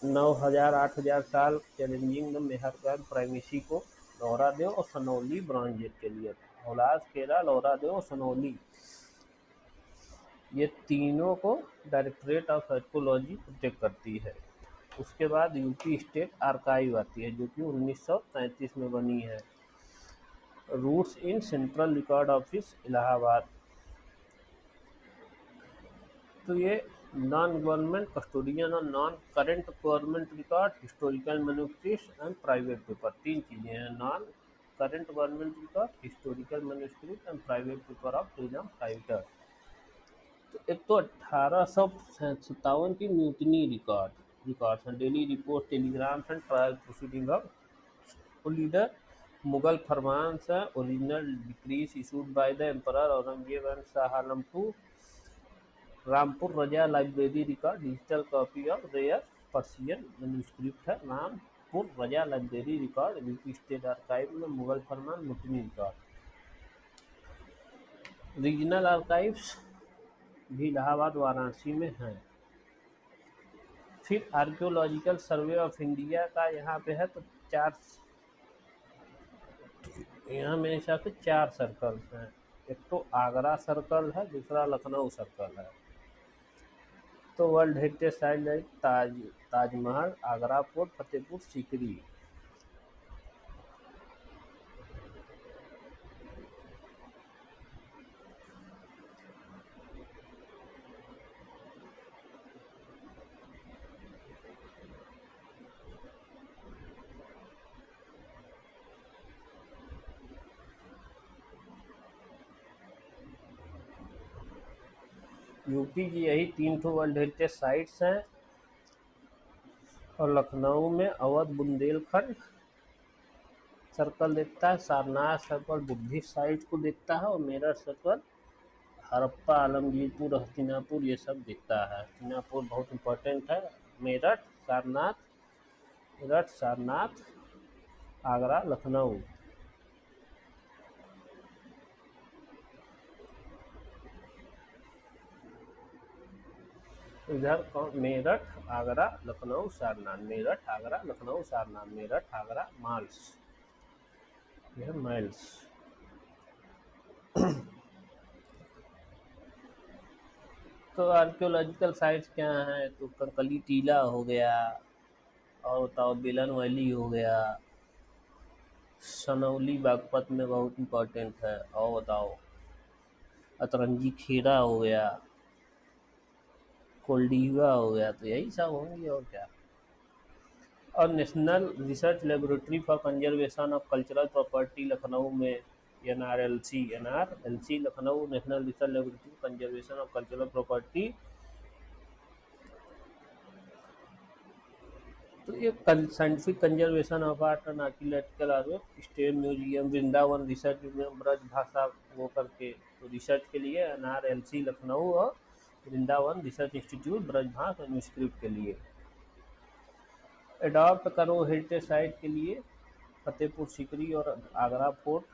Speaker 1: 9,000-8,000 साल चैलेंजिंग मेहरगढ़ प्राइमेसी को लौहरा देव और सनौली ब्रॉन्ज एज के लिए था। हुलास खेरा, लौहरा देव और सनौली, ये तीनों को डायरेक्टरेट ऑफ आर्कियोलॉजी प्रोटेक्ट करती है। उसके बाद यूपी स्टेट आर्काइव आती है जो कि 1933 में बनी है। Roots in central record office Allahabad. तो ये नॉन गवर्नमेंट कस्टोडियन और non current government record, historical manuscript and private paper, तीन चीज़ें हैं। Non current government record, historical manuscript and private paper of freedom fighter. तो एक तो 1857 की म्यूटनी रिकॉर्ड्स हैं, daily report, telegrams and trial proceeding of leader, Mughal farmans हैं, original decrees issued by the emperor Aurangzeb and Shah Alam to. Rampur Raza library record, digital copy of rare Persian manuscript है। Rampur Raza library record, UP state archive में Mughal farman mutiny record. Regional archives भी इलाहाबाद वाराणसी में हैं। फिर archaeological survey of India का यहाँ पे है, तो यहाँ मेरे हिसाब से 4 सर्कल्स हैं। एक तो आगरा सर्कल है, दूसरा लखनऊ सर्कल है। तो world heritage site like Taj Mahal, Agra fort, Fatehpur Sikri. UP की यही 3 ठो वर्ल्ड हेरिटेज साइट्स हैं, और लखनऊ में अवध बुंदेलखंड सर्कल देखता है, सारनाथ सर्कल बुद्धिस्ट साइट को देखता है, और मेरठ सर्कल हड़प्पा, आलमगीरपुर, हस्तिनापुर ये सब दिखता है। हस्तिनापुर बहुत इम्पोर्टेंट है। मेरठ, सारनाथ, आगरा, लखनऊ। इधर कौन, मेरठ आगरा लखनऊ सारनाथ, मेरठ आगरा लखनऊ सारनाथ, मेरठ आगरा माल्स, यह माइल्स। तो आर्कियोलॉजिकल साइट्स क्या हैं, तो कंकली टीला हो गया, और बताओ बेलन वैली हो गया, सनौली बागपत में बहुत इम्पोर्टेंट है, और बताओ अतरंगी खेड़ा हो गया, कोल्डीवा हो गया, तो यही सब होंगी और क्या। और national research laboratory for conservation of cultural property Lucknow में, NRLC Lucknow, national research laboratory conservation of cultural property. तो ये scientific conservation of art and archaeological art, state museum, Vrindavan research museum, Braj Bhasha वो करके, तो रिसर्च के लिए एनआरएलसी लखनऊ, और वृंदावन रिसर्च इंस्टीट्यूट ब्रजभाष मैन्युस्क्रिप्ट के लिए। अडॉप्ट करो हेरिटेज साइट के लिए फतेहपुर सीकरी और आगरा फोर्ट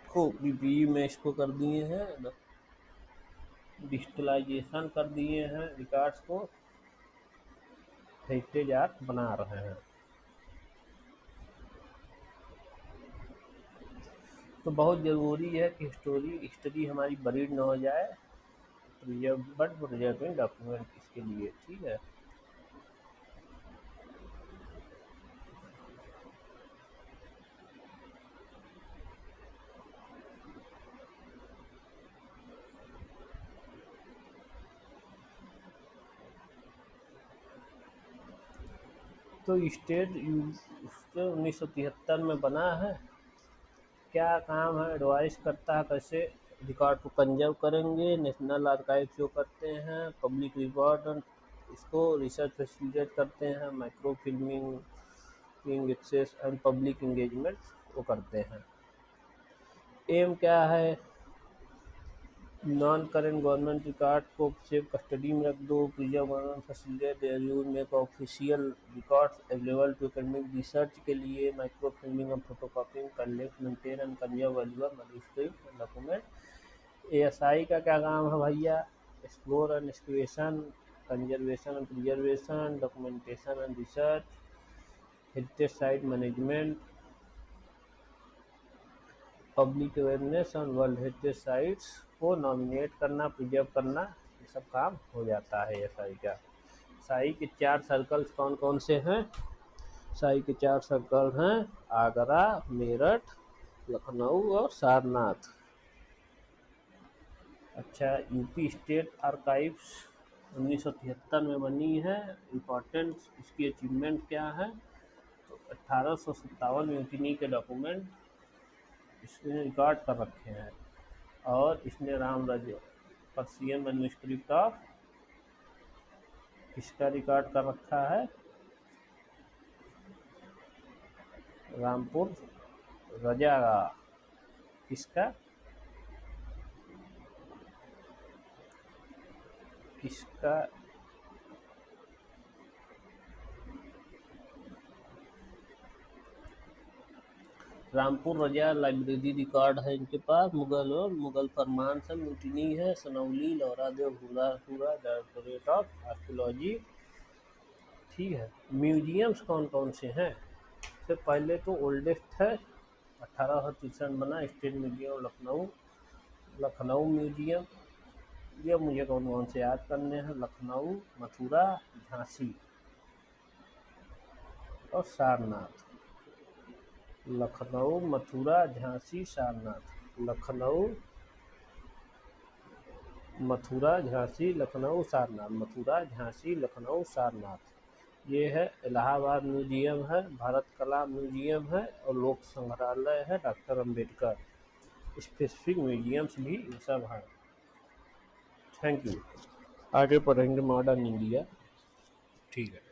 Speaker 1: को पीपीई में इसको कर दिए हैं, डिजिटलाइजेशन कर दिए हैं, रिकॉर्ड्स को हेरिटेज आर्ट बना रहे हैं। तो बहुत ज़रूरी है कि हिस्ट्री हमारी बरीड न हो जाए, प्रिजर्विंग डॉक्यूमेंट इसके लिए, ठीक है। तो स्टेट 1973 में बना है, क्या काम है, एडवाइस करता है कैसे रिकॉर्ड को कंजर्व करेंगे, नेशनल आर्काइव जो करते हैं, पब्लिक रिकॉर्ड इसको रिसर्च फैसिलिटेट करते हैं, micro filming access and public engagement वो करते हैं। एम क्या है, नॉन करेंट गवर्नमेंट रिकॉर्ड को सेफ कस्टडी में रख दो, प्रिजर्व गवर्नमेंट फैसिलिटेट यूज में official records available to academic research के लिए, माइक्रो फिल्मिंग और photocopying, collect maintain and conserve valuable manuscript document. ASI का क्या काम है भैया, explore and excavation, conservation and preservation, documentation and research, heritage site management, public awareness और world heritage sites को नॉमिनेट करना, प्रिजर्व करना, ये सब काम हो जाता है एएसआई का। एएसआई के 4 सर्कल्स कौन कौन से हैं, एएसआई के 4 सर्कल हैं, आगरा, मेरठ, लखनऊ और सारनाथ। अच्छा, यूपी स्टेट आर्काइव्स 1973 में बनी है, इम्पोर्टेंट इसकी अचीवमेंट क्या है, तो 1857 म्यूटिनी के डॉक्यूमेंट इसने रिकॉर्ड कर रखे हैं, और इसने राम राज्य पर्सियन मैन्युस्क्रिप्ट ऑफ किसका रिकॉर्ड कर रखा है, रामपुर रजा किसका, किसका, रामपुर रजा लाइब्रेरी रिकॉर्ड है इनके पास, मुगल और मुगल फरमान से म्यूटिनी है, सनौली लौरादेव हुरापुरा डायरेक्टोरेट ऑफ आर्कियोलॉजी, ठीक है। म्यूजियम्स कौन कौन से हैं, सबसे पहले तो ओल्डेस्ट है 1863 बना state museum Lucknow, Lucknow museum, ये मुझे कौन कौन से याद करने हैं, लखनऊ, मथुरा, झांसी और सारनाथ, लखनऊ, मथुरा, झांसी, सारनाथ, लखनऊ, मथुरा, झांसी, लखनऊ, सारनाथ, मथुरा, झांसी, लखनऊ, सारनाथ। ये है इलाहाबाद म्यूजियम है, भारत कला म्यूजियम है, और लोक संग्रहालय है डॉक्टर अंबेडकर, स्पेसिफिक म्यूजियम्स भी ये सब हैं। Thank you. आगे पढ़ेंगे मॉडर्न इंडिया, ठीक है।